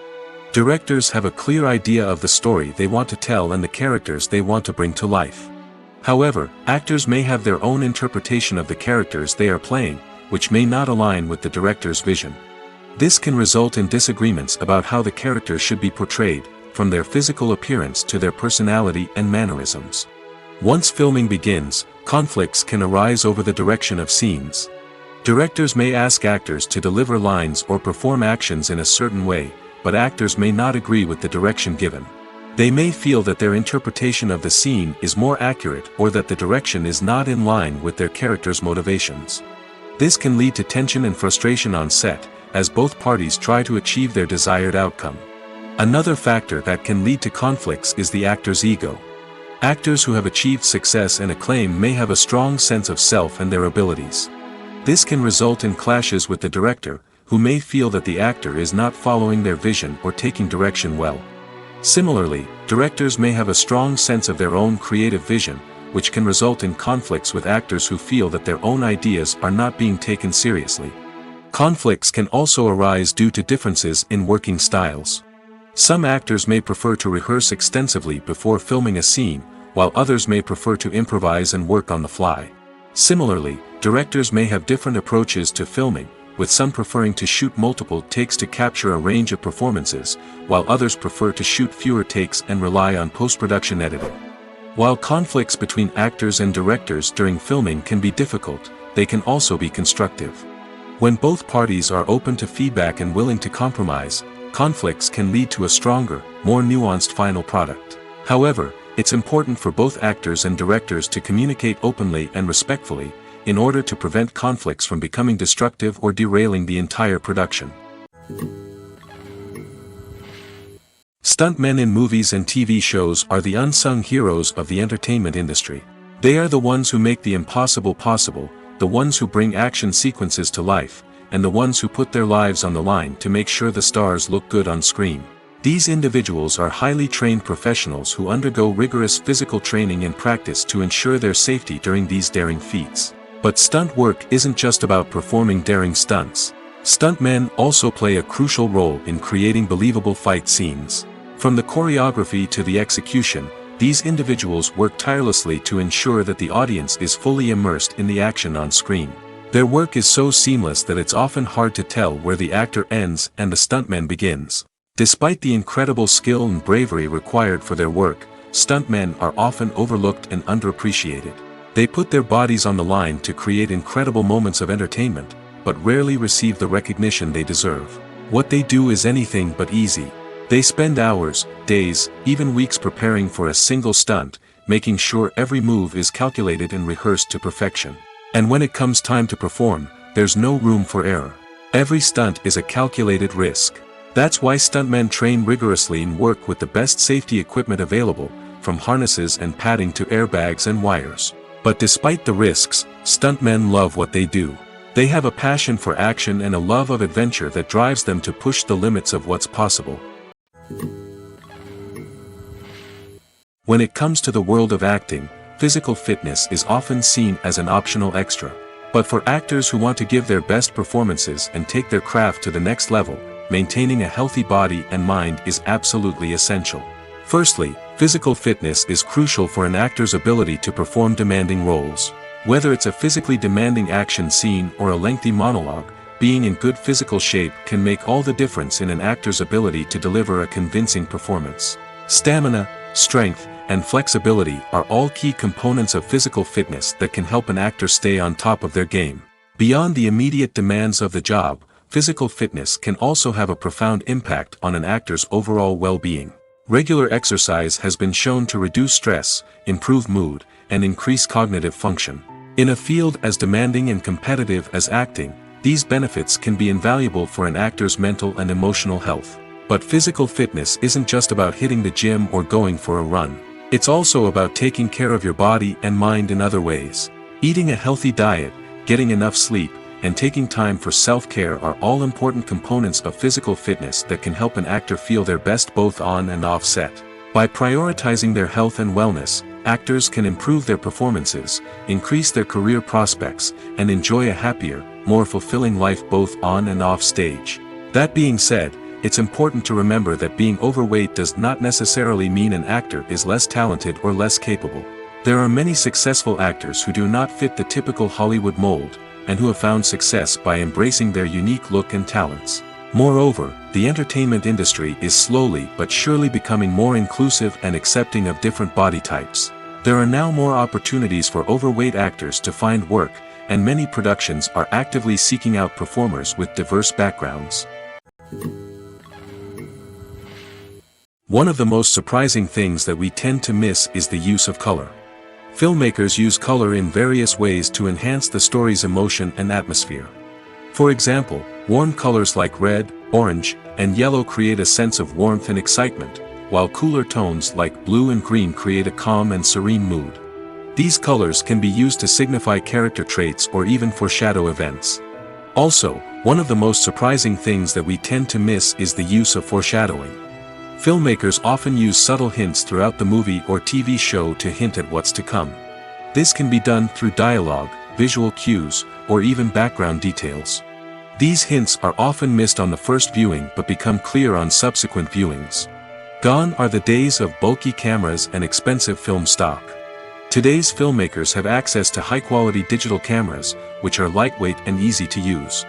Directors have a clear idea of the story they want to tell and the characters they want to bring to life. However, actors may have their own interpretation of the characters they are playing, which may not align with the director's vision. This can result in disagreements about how the characters should be portrayed, from their physical appearance to their personality and mannerisms. Once filming begins, conflicts can arise over the direction of scenes. Directors may ask actors to deliver lines or perform actions in a certain way, but actors may not agree with the direction given. They may feel that their interpretation of the scene is more accurate or that the direction is not in line with their character's motivations. This can lead to tension and frustration on set, as both parties try to achieve their desired outcome. Another factor that can lead to conflicts is the actor's ego. Actors who have achieved success and acclaim may have a strong sense of self and their abilities. This can result in clashes with the director, who may feel that the actor is not following their vision or taking direction well. Similarly, directors may have a strong sense of their own creative vision, which can result in conflicts with actors who feel that their own ideas are not being taken seriously. Conflicts can also arise due to differences in working styles. Some actors may prefer to rehearse extensively before filming a scene, while others may prefer to improvise and work on the fly. Similarly, directors may have different approaches to filming, with some preferring to shoot multiple takes to capture a range of performances, while others prefer to shoot fewer takes and rely on post-production editing. While conflicts between actors and directors during filming can be difficult, they can also be constructive. When both parties are open to feedback and willing to compromise, conflicts can lead to a stronger, more nuanced final product. However, it's important for both actors and directors to communicate openly and respectfully, in order to prevent conflicts from becoming destructive or derailing the entire production. Stuntmen in movies and TV shows are the unsung heroes of the entertainment industry. They are the ones who make the impossible possible, the ones who bring action sequences to life, and the ones who put their lives on the line to make sure the stars look good on screen. These individuals are highly trained professionals who undergo rigorous physical training and practice to ensure their safety during these daring feats. But stunt work isn't just about performing daring stunts. Stuntmen also play a crucial role in creating believable fight scenes. From the choreography to the execution, these individuals work tirelessly to ensure that the audience is fully immersed in the action on screen. Their work is so seamless that it's often hard to tell where the actor ends and the stuntman begins. Despite the incredible skill and bravery required for their work, stuntmen are often overlooked and underappreciated. They put their bodies on the line to create incredible moments of entertainment, but rarely receive the recognition they deserve. What they do is anything but easy. They spend hours, days, even weeks preparing for a single stunt, making sure every move is calculated and rehearsed to perfection. And when it comes time to perform, there's no room for error. Every stunt is a calculated risk. That's why stuntmen train rigorously and work with the best safety equipment available, from harnesses and padding to airbags and wires. But despite the risks, stuntmen love what they do. They have a passion for action and a love of adventure that drives them to push the limits of what's possible. When it comes to the world of acting, physical fitness is often seen as an optional extra. But for actors who want to give their best performances and take their craft to the next level, maintaining a healthy body and mind is absolutely essential. Firstly, physical fitness is crucial for an actor's ability to perform demanding roles. Whether it's a physically demanding action scene or a lengthy monologue, being in good physical shape can make all the difference in an actor's ability to deliver a convincing performance. Stamina, strength, and flexibility are all key components of physical fitness that can help an actor stay on top of their game. Beyond the immediate demands of the job, physical fitness can also have a profound impact on an actor's overall well-being. Regular exercise has been shown to reduce stress, improve mood, and increase cognitive function. In a field as demanding and competitive as acting, these benefits can be invaluable for an actor's mental and emotional health. But physical fitness isn't just about hitting the gym or going for a run. It's also about taking care of your body and mind in other ways. Eating a healthy diet, getting enough sleep, and taking time for self-care are all important components of physical fitness that can help an actor feel their best both on and off set. By prioritizing their health and wellness, actors can improve their performances, increase their career prospects, and enjoy a happier, more fulfilling life both on and off stage. That being said, it's important to remember that being overweight does not necessarily mean an actor is less talented or less capable. There are many successful actors who do not fit the typical Hollywood mold, and who have found success by embracing their unique look and talents. Moreover, the entertainment industry is slowly but surely becoming more inclusive and accepting of different body types. There are now more opportunities for overweight actors to find work, and many productions are actively seeking out performers with diverse backgrounds. One of the most surprising things that we tend to miss is the use of color. Filmmakers use color in various ways to enhance the story's emotion and atmosphere. For example, warm colors like red, orange, and yellow create a sense of warmth and excitement, while cooler tones like blue and green create a calm and serene mood. These colors can be used to signify character traits or even foreshadow events. Also, one of the most surprising things that we tend to miss is the use of foreshadowing. Filmmakers often use subtle hints throughout the movie or TV show to hint at what's to come. This can be done through dialogue, visual cues, or even background details. These hints are often missed on the first viewing but become clear on subsequent viewings. Gone are the days of bulky cameras and expensive film stock. Today's filmmakers have access to high-quality digital cameras, which are lightweight and easy to use.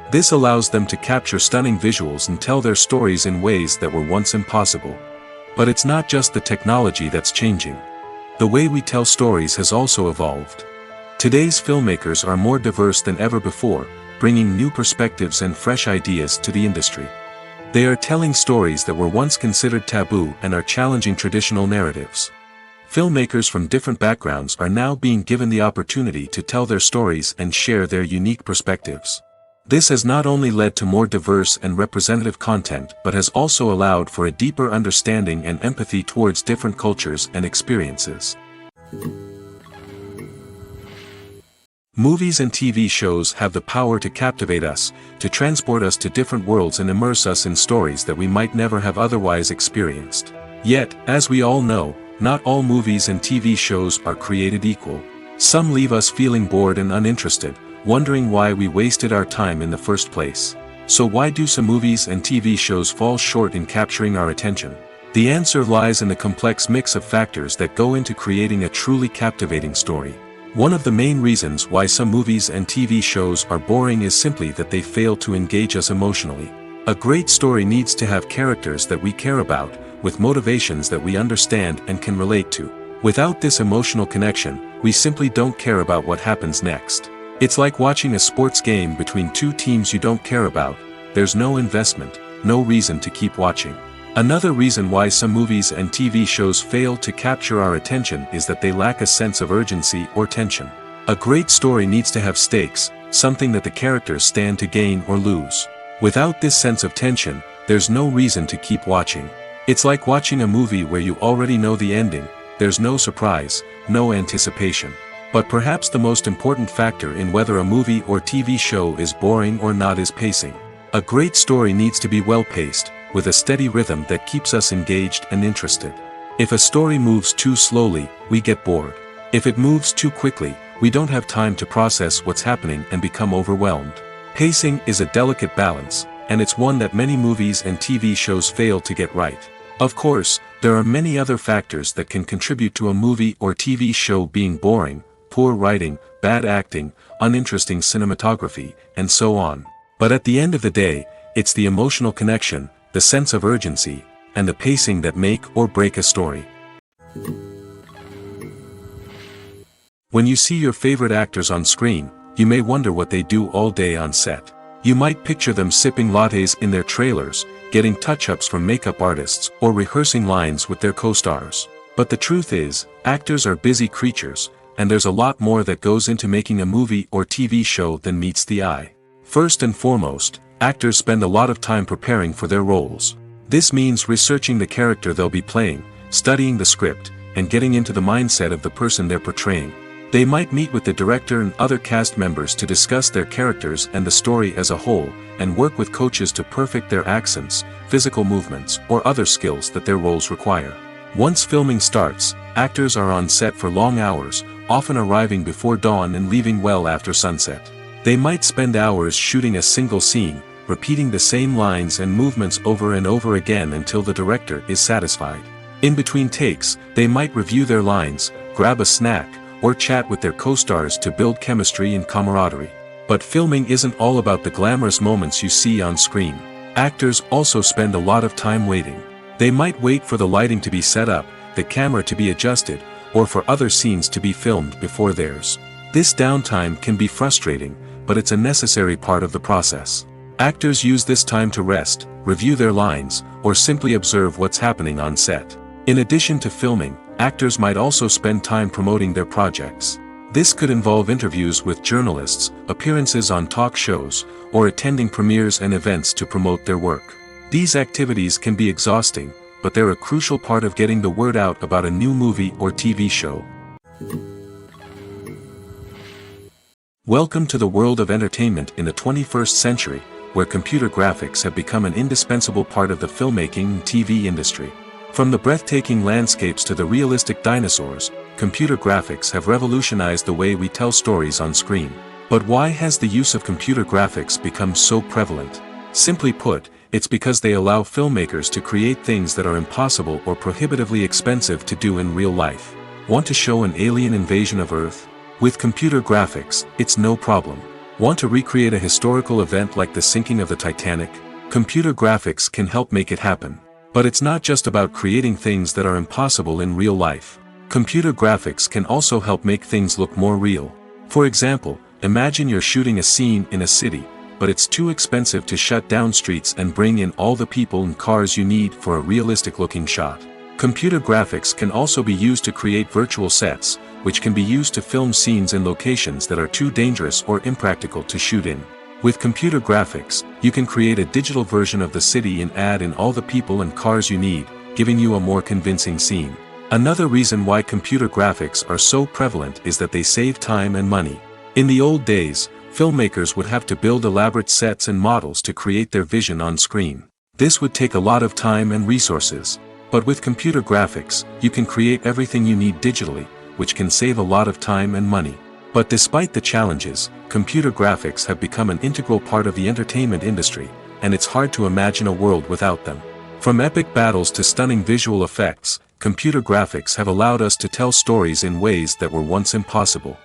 This allows them to capture stunning visuals and tell their stories in ways that were once impossible. But it's not just the technology that's changing. The way we tell stories has also evolved. Today's filmmakers are more diverse than ever before, bringing new perspectives and fresh ideas to the industry. They are telling stories that were once considered taboo and are challenging traditional narratives. Filmmakers from different backgrounds are now being given the opportunity to tell their stories and share their unique perspectives. This has not only led to more diverse and representative content but has also allowed for a deeper understanding and empathy towards different cultures and experiences. Movies and TV shows have the power to captivate us, to transport us to different worlds and immerse us in stories that we might never have otherwise experienced. Yet, as we all know, not all movies and TV shows are created equal. Some leave us feeling bored and uninterested, wondering why we wasted our time in the first place. So why do some movies and TV shows fall short in capturing our attention? The answer lies in the complex mix of factors that go into creating a truly captivating story. One of the main reasons why some movies and TV shows are boring is simply that they fail to engage us emotionally. A great story needs to have characters that we care about, with motivations that we understand and can relate to. Without this emotional connection, we simply don't care about what happens next. It's like watching a sports game between two teams you don't care about. There's no investment, no reason to keep watching. Another reason why some movies and TV shows fail to capture our attention is that they lack a sense of urgency or tension. A great story needs to have stakes, something that the characters stand to gain or lose. Without this sense of tension, there's no reason to keep watching. It's like watching a movie where you already know the ending. There's no surprise, no anticipation. But perhaps the most important factor in whether a movie or TV show is boring or not is pacing. A great story needs to be well paced, with a steady rhythm that keeps us engaged and interested. If a story moves too slowly, we get bored. If it moves too quickly, we don't have time to process what's happening and become overwhelmed. Pacing is a delicate balance, and it's one that many movies and TV shows fail to get right. Of course, there are many other factors that can contribute to a movie or TV show being boring: poor writing, bad acting, uninteresting cinematography, and so on. But at the end of the day, it's the emotional connection, the sense of urgency, and the pacing that make or break a story. When you see your favorite actors on screen, you may wonder what they do all day on set. You might picture them sipping lattes in their trailers, getting touch-ups from makeup artists, or rehearsing lines with their co-stars. But the truth is, actors are busy creatures, and there's a lot more that goes into making a movie or TV show than meets the eye. First and foremost, actors spend a lot of time preparing for their roles. This means researching the character they'll be playing, studying the script, and getting into the mindset of the person they're portraying. They might meet with the director and other cast members to discuss their characters and the story as a whole, and work with coaches to perfect their accents, physical movements, or other skills that their roles require. Once filming starts, actors are on set for long hours, often arriving before dawn and leaving well after sunset. They might spend hours shooting a single scene, repeating the same lines and movements over and over again until the director is satisfied. In between takes, they might review their lines, grab a snack, or chat with their co-stars to build chemistry and camaraderie. But filming isn't all about the glamorous moments you see on screen. Actors also spend a lot of time waiting. They might wait for the lighting to be set up, the camera to be adjusted, or for other scenes to be filmed before theirs. This downtime can be frustrating, but it's a necessary part of the process. Actors use this time to rest, review their lines, or simply observe what's happening on set. In addition to filming, actors might also spend time promoting their projects. This could involve interviews with journalists, appearances on talk shows, or attending premieres and events to promote their work. These activities can be exhausting, but they're a crucial part of getting the word out about a new movie or TV show. Welcome to the world of entertainment in the 21st century, where computer graphics have become an indispensable part of the filmmaking and TV industry. From the breathtaking landscapes to the realistic dinosaurs, computer graphics have revolutionized the way we tell stories on screen. But why has the use of computer graphics become so prevalent? Simply put, it's because they allow filmmakers to create things that are impossible or prohibitively expensive to do in real life. Want to show an alien invasion of Earth? With computer graphics, it's no problem. Want to recreate a historical event like the sinking of the Titanic? Computer graphics can help make it happen. But it's not just about creating things that are impossible in real life. Computer graphics can also help make things look more real. For example, imagine you're shooting a scene in a city, but it's too expensive to shut down streets and bring in all the people and cars you need for a realistic-looking shot. Computer graphics can also be used to create virtual sets, which can be used to film scenes in locations that are too dangerous or impractical to shoot in. With computer graphics, you can create a digital version of the city and add in all the people and cars you need, giving you a more convincing scene. Another reason why computer graphics are so prevalent is that they save time and money. In the old days, filmmakers would have to build elaborate sets and models to create their vision on screen. This would take a lot of time and resources. But with computer graphics, you can create everything you need digitally, which can save a lot of time and money. But despite the challenges, computer graphics have become an integral part of the entertainment industry, and it's hard to imagine a world without them. From epic battles to stunning visual effects, computer graphics have allowed us to tell stories in ways that were once impossible.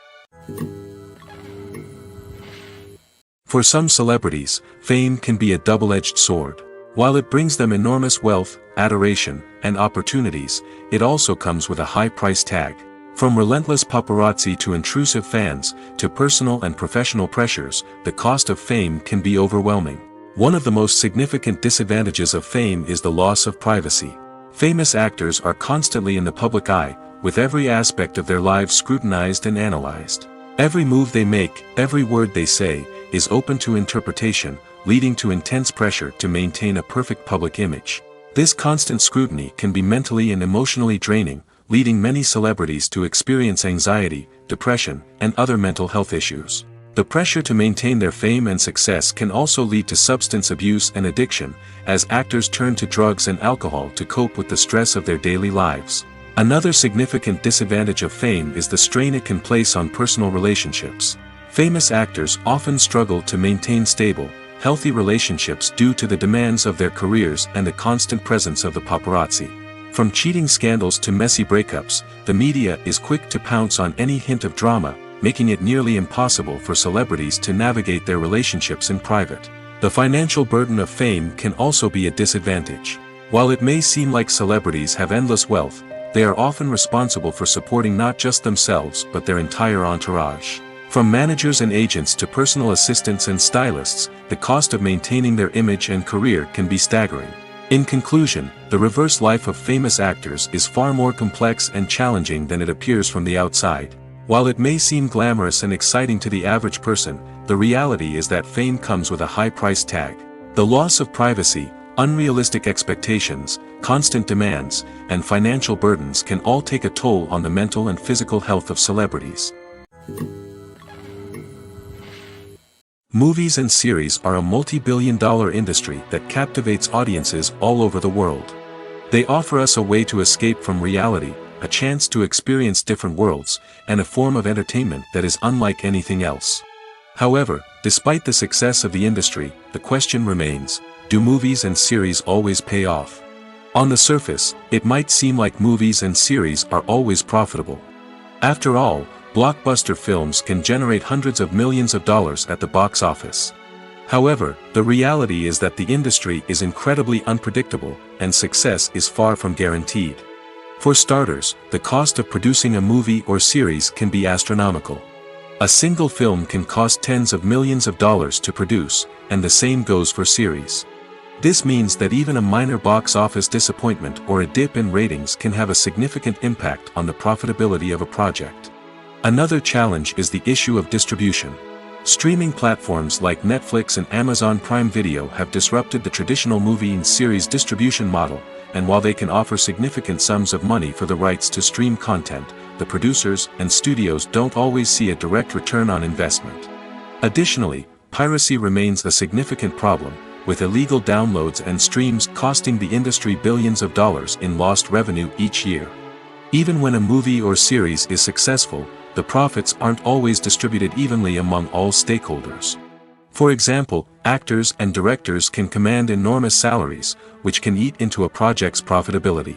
For some celebrities, fame can be a double-edged sword. While it brings them enormous wealth, adoration, and opportunities, it also comes with a high price tag. From relentless paparazzi to intrusive fans, to personal and professional pressures, the cost of fame can be overwhelming. One of the most significant disadvantages of fame is the loss of privacy. Famous actors are constantly in the public eye, with every aspect of their lives scrutinized and analyzed. Every move they make, every word they say, is open to interpretation, leading to intense pressure to maintain a perfect public image. This constant scrutiny can be mentally and emotionally draining, leading many celebrities to experience anxiety, depression, and other mental health issues. The pressure to maintain their fame and success can also lead to substance abuse and addiction, as actors turn to drugs and alcohol to cope with the stress of their daily lives. Another significant disadvantage of fame is the strain it can place on personal relationships. Famous actors often struggle to maintain stable, healthy relationships due to the demands of their careers and the constant presence of the paparazzi. From cheating scandals to messy breakups, the media is quick to pounce on any hint of drama, making it nearly impossible for celebrities to navigate their relationships in private. The financial burden of fame can also be a disadvantage. While it may seem like celebrities have endless wealth, they are often responsible for supporting not just themselves but their entire entourage. From managers and agents to personal assistants and stylists, the cost of maintaining their image and career can be staggering. In conclusion, the reverse life of famous actors is far more complex and challenging than it appears from the outside. While it may seem glamorous and exciting to the average person, the reality is that fame comes with a high price tag. The loss of privacy, unrealistic expectations, constant demands, and financial burdens can all take a toll on the mental and physical health of celebrities. Movies and series are a multi-billion-dollar industry that captivates audiences all over the world. They offer us a way to escape from reality, a chance to experience different worlds, and a form of entertainment that is unlike anything else. However, despite the success of the industry, the question remains, do movies and series always pay off? On the surface, it might seem like movies and series are always profitable. After all, blockbuster films can generate hundreds of millions of dollars at the box office. However, the reality is that the industry is incredibly unpredictable, and success is far from guaranteed. For starters, the cost of producing a movie or series can be astronomical. A single film can cost tens of millions of dollars to produce, and the same goes for series. This means that even a minor box office disappointment or a dip in ratings can have a significant impact on the profitability of a project. Another challenge is the issue of distribution. Streaming platforms like Netflix and Amazon Prime Video have disrupted the traditional movie and series distribution model, and while they can offer significant sums of money for the rights to stream content, the producers and studios don't always see a direct return on investment. Additionally, piracy remains a significant problem, with illegal downloads and streams costing the industry billions of dollars in lost revenue each year. Even when a movie or series is successful, the profits aren't always distributed evenly among all stakeholders. For example, actors and directors can command enormous salaries, which can eat into a project's profitability.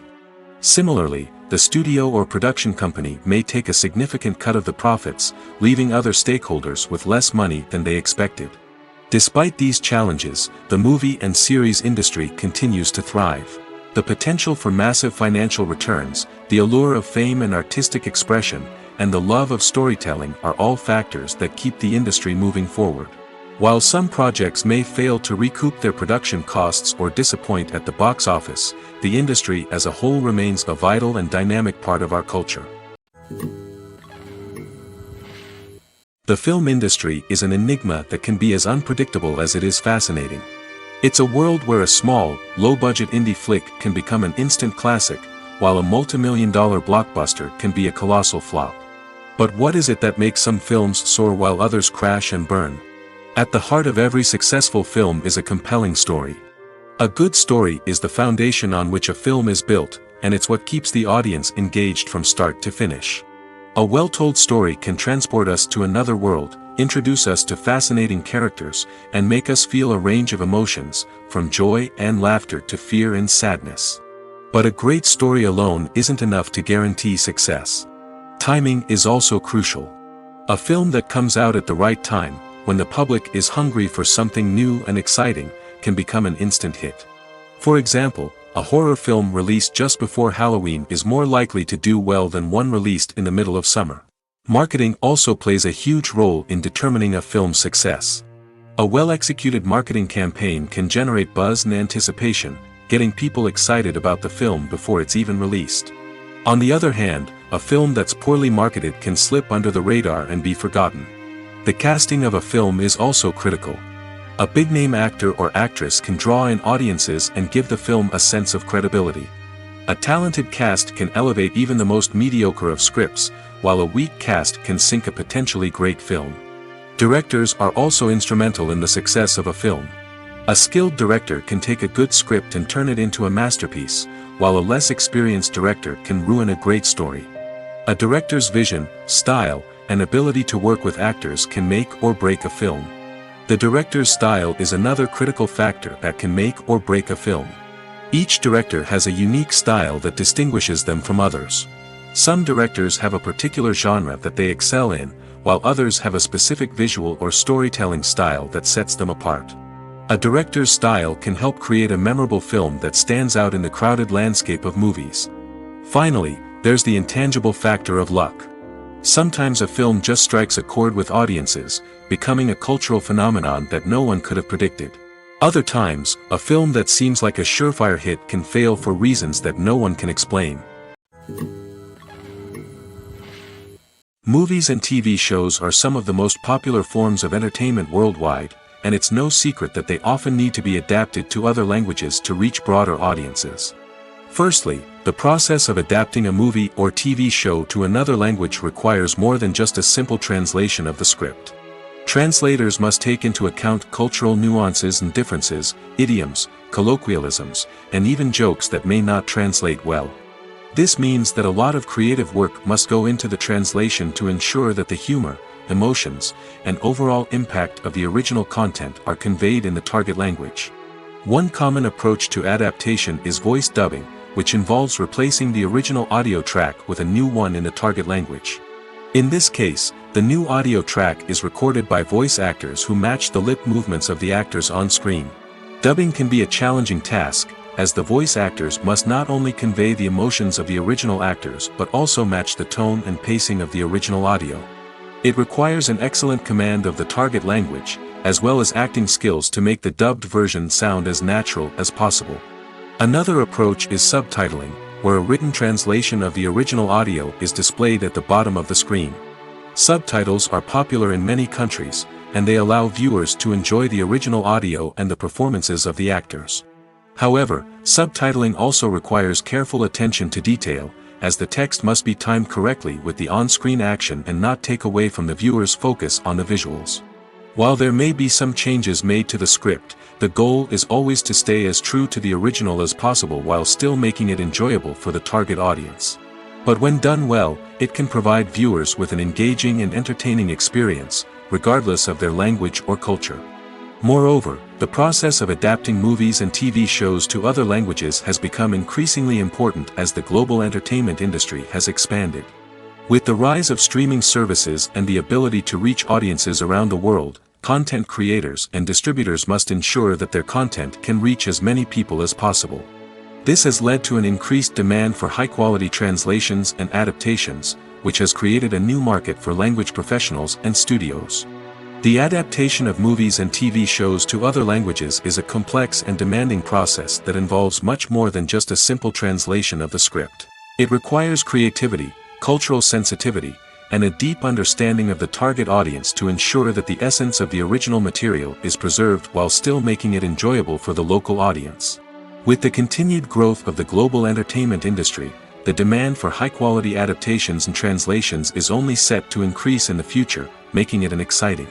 Similarly, the studio or production company may take a significant cut of the profits, leaving other stakeholders with less money than they expected. Despite these challenges, the movie and series industry continues to thrive. The potential for massive financial returns, the allure of fame and artistic expression, and the love of storytelling are all factors that keep the industry moving forward. While some projects may fail to recoup their production costs or disappoint at the box office, the industry as a whole remains a vital and dynamic part of our culture. The film industry is an enigma that can be as unpredictable as it is fascinating. It's a world where a small, low-budget indie flick can become an instant classic, while a multi-million-dollar blockbuster can be a colossal flop. But what is it that makes some films soar while others crash and burn? At the heart of every successful film is a compelling story. A good story is the foundation on which a film is built, and it's what keeps the audience engaged from start to finish. A well-told story can transport us to another world, introduce us to fascinating characters, and make us feel a range of emotions, from joy and laughter to fear and sadness. But a great story alone isn't enough to guarantee success. Timing is also crucial. A film that comes out at the right time, when the public is hungry for something new and exciting, can become an instant hit. For example, a horror film released just before Halloween is more likely to do well than one released in the middle of summer. Marketing also plays a huge role in determining a film's success. A well-executed marketing campaign can generate buzz and anticipation, getting people excited about the film before it's even released. On the other hand, a film that's poorly marketed can slip under the radar and be forgotten. The casting of a film is also critical. A big-name actor or actress can draw in audiences and give the film a sense of credibility. A talented cast can elevate even the most mediocre of scripts, while a weak cast can sink a potentially great film. Directors are also instrumental in the success of a film. A skilled director can take a good script and turn it into a masterpiece, while a less experienced director can ruin a great story. A director's vision, style, and ability to work with actors can make or break a film. The director's style is another critical factor that can make or break a film. Each director has a unique style that distinguishes them from others. Some directors have a particular genre that they excel in, while others have a specific visual or storytelling style that sets them apart. A director's style can help create a memorable film that stands out in the crowded landscape of movies. Finally, there's the intangible factor of luck. Sometimes a film just strikes a chord with audiences, becoming a cultural phenomenon that no one could have predicted. Other times, a film that seems like a surefire hit can fail for reasons that no one can explain. Movies and TV shows are some of the most popular forms of entertainment worldwide, and it's no secret that they often need to be adapted to other languages to reach broader audiences. Firstly, the process of adapting a movie or TV show to another language requires more than just a simple translation of the script. Translators must take into account cultural nuances and differences, idioms, colloquialisms, and even jokes that may not translate well. This means that a lot of creative work must go into the translation to ensure that the humor, emotions, and overall impact of the original content are conveyed in the target language. One common approach to adaptation is voice dubbing, which involves replacing the original audio track with a new one in the target language. In this case, the new audio track is recorded by voice actors who match the lip movements of the actors on screen. Dubbing can be a challenging task, as the voice actors must not only convey the emotions of the original actors but also match the tone and pacing of the original audio. It requires an excellent command of the target language, as well as acting skills to make the dubbed version sound as natural as possible. Another approach is subtitling, where a written translation of the original audio is displayed at the bottom of the screen. Subtitles are popular in many countries, and they allow viewers to enjoy the original audio and the performances of the actors. However, subtitling also requires careful attention to detail, as the text must be timed correctly with the on-screen action and not take away from the viewer's focus on the visuals. While there may be some changes made to the script, the goal is always to stay as true to the original as possible while still making it enjoyable for the target audience. But when done well, it can provide viewers with an engaging and entertaining experience, regardless of their language or culture. Moreover, the process of adapting movies and TV shows to other languages has become increasingly important as the global entertainment industry has expanded. With the rise of streaming services and the ability to reach audiences around the world, content creators and distributors must ensure that their content can reach as many people as possible. This has led to an increased demand for high-quality translations and adaptations, which has created a new market for language professionals and studios. The adaptation of movies and TV shows to other languages is a complex and demanding process that involves much more than just a simple translation of the script. It requires creativity, cultural sensitivity, and a deep understanding of the target audience to ensure that the essence of the original material is preserved while still making it enjoyable for the local audience. With the continued growth of the global entertainment industry, the demand for high-quality adaptations and translations is only set to increase in the future, making it an exciting.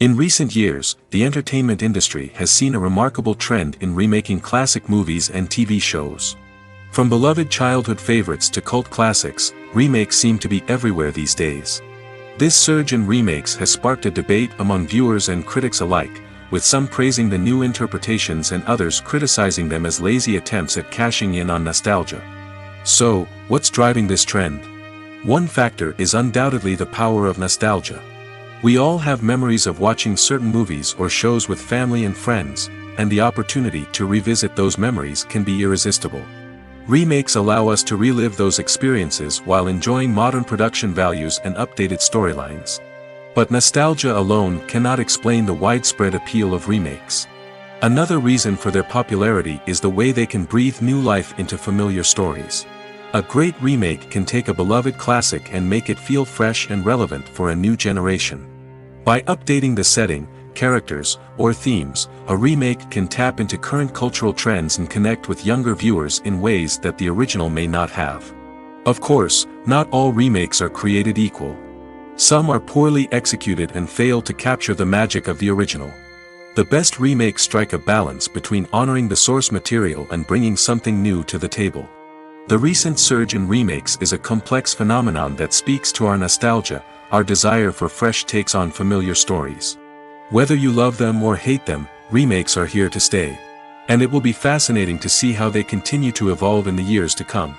In recent years, the entertainment industry has seen a remarkable trend in remaking classic movies and TV shows. From beloved childhood favorites to cult classics, remakes seem to be everywhere these days. This surge in remakes has sparked a debate among viewers and critics alike, with some praising the new interpretations and others criticizing them as lazy attempts at cashing in on nostalgia. So, what's driving this trend? One factor is undoubtedly the power of nostalgia. We all have memories of watching certain movies or shows with family and friends, and the opportunity to revisit those memories can be irresistible. Remakes allow us to relive those experiences while enjoying modern production values and updated storylines. But nostalgia alone cannot explain the widespread appeal of remakes. Another reason for their popularity is the way they can breathe new life into familiar stories. A great remake can take a beloved classic and make it feel fresh and relevant for a new generation. By updating the setting, characters, or themes, a remake can tap into current cultural trends and connect with younger viewers in ways that the original may not have. Of course, not all remakes are created equal. Some are poorly executed and fail to capture the magic of the original. The best remakes strike a balance between honoring the source material and bringing something new to the table. The recent surge in remakes is a complex phenomenon that speaks to our nostalgia, our desire for fresh takes on familiar stories. Whether you love them or hate them, remakes are here to stay. And it will be fascinating to see how they continue to evolve in the years to come.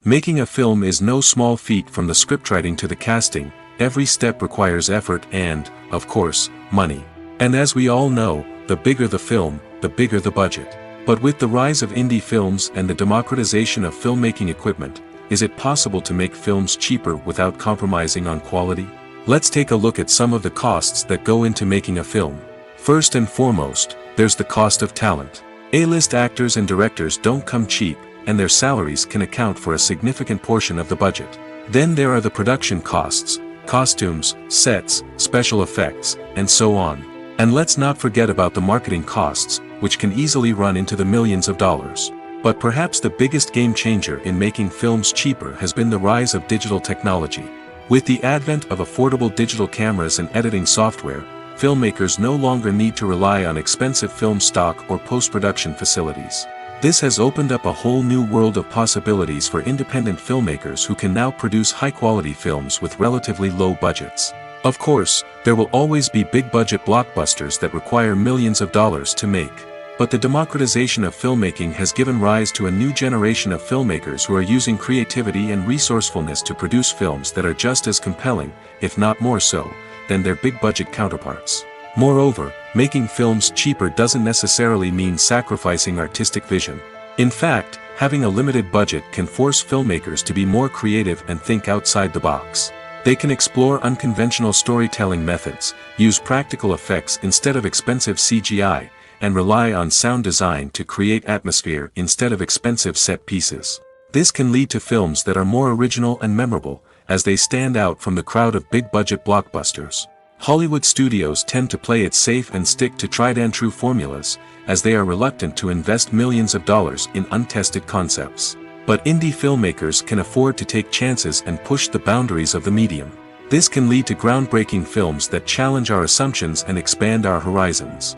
Making a film is no small feat. From the scriptwriting to the casting, every step requires effort and, of course, money. And as we all know, the bigger the film, the bigger the budget. But with the rise of indie films and the democratization of filmmaking equipment, is it possible to make films cheaper without compromising on quality? Let's take a look at some of the costs that go into making a film. First and foremost, there's the cost of talent. A-list actors and directors don't come cheap, and their salaries can account for a significant portion of the budget. Then there are the production costs, costumes, sets, special effects, and so on. And let's not forget about the marketing costs, which can easily run into the millions of dollars. But perhaps the biggest game changer in making films cheaper has been the rise of digital technology. With the advent of affordable digital cameras and editing software, filmmakers no longer need to rely on expensive film stock or post-production facilities. This has opened up a whole new world of possibilities for independent filmmakers who can now produce high-quality films with relatively low budgets. Of course, there will always be big-budget blockbusters that require millions of dollars to make. But the democratization of filmmaking has given rise to a new generation of filmmakers who are using creativity and resourcefulness to produce films that are just as compelling, if not more so, than their big-budget counterparts. Moreover, making films cheaper doesn't necessarily mean sacrificing artistic vision. In fact, having a limited budget can force filmmakers to be more creative and think outside the box. They can explore unconventional storytelling methods, use practical effects instead of expensive CGI, and rely on sound design to create atmosphere instead of expensive set pieces. This can lead to films that are more original and memorable, as they stand out from the crowd of big-budget blockbusters. Hollywood studios tend to play it safe and stick to tried-and-true formulas, as they are reluctant to invest millions of dollars in untested concepts. But indie filmmakers can afford to take chances and push the boundaries of the medium. This can lead to groundbreaking films that challenge our assumptions and expand our horizons.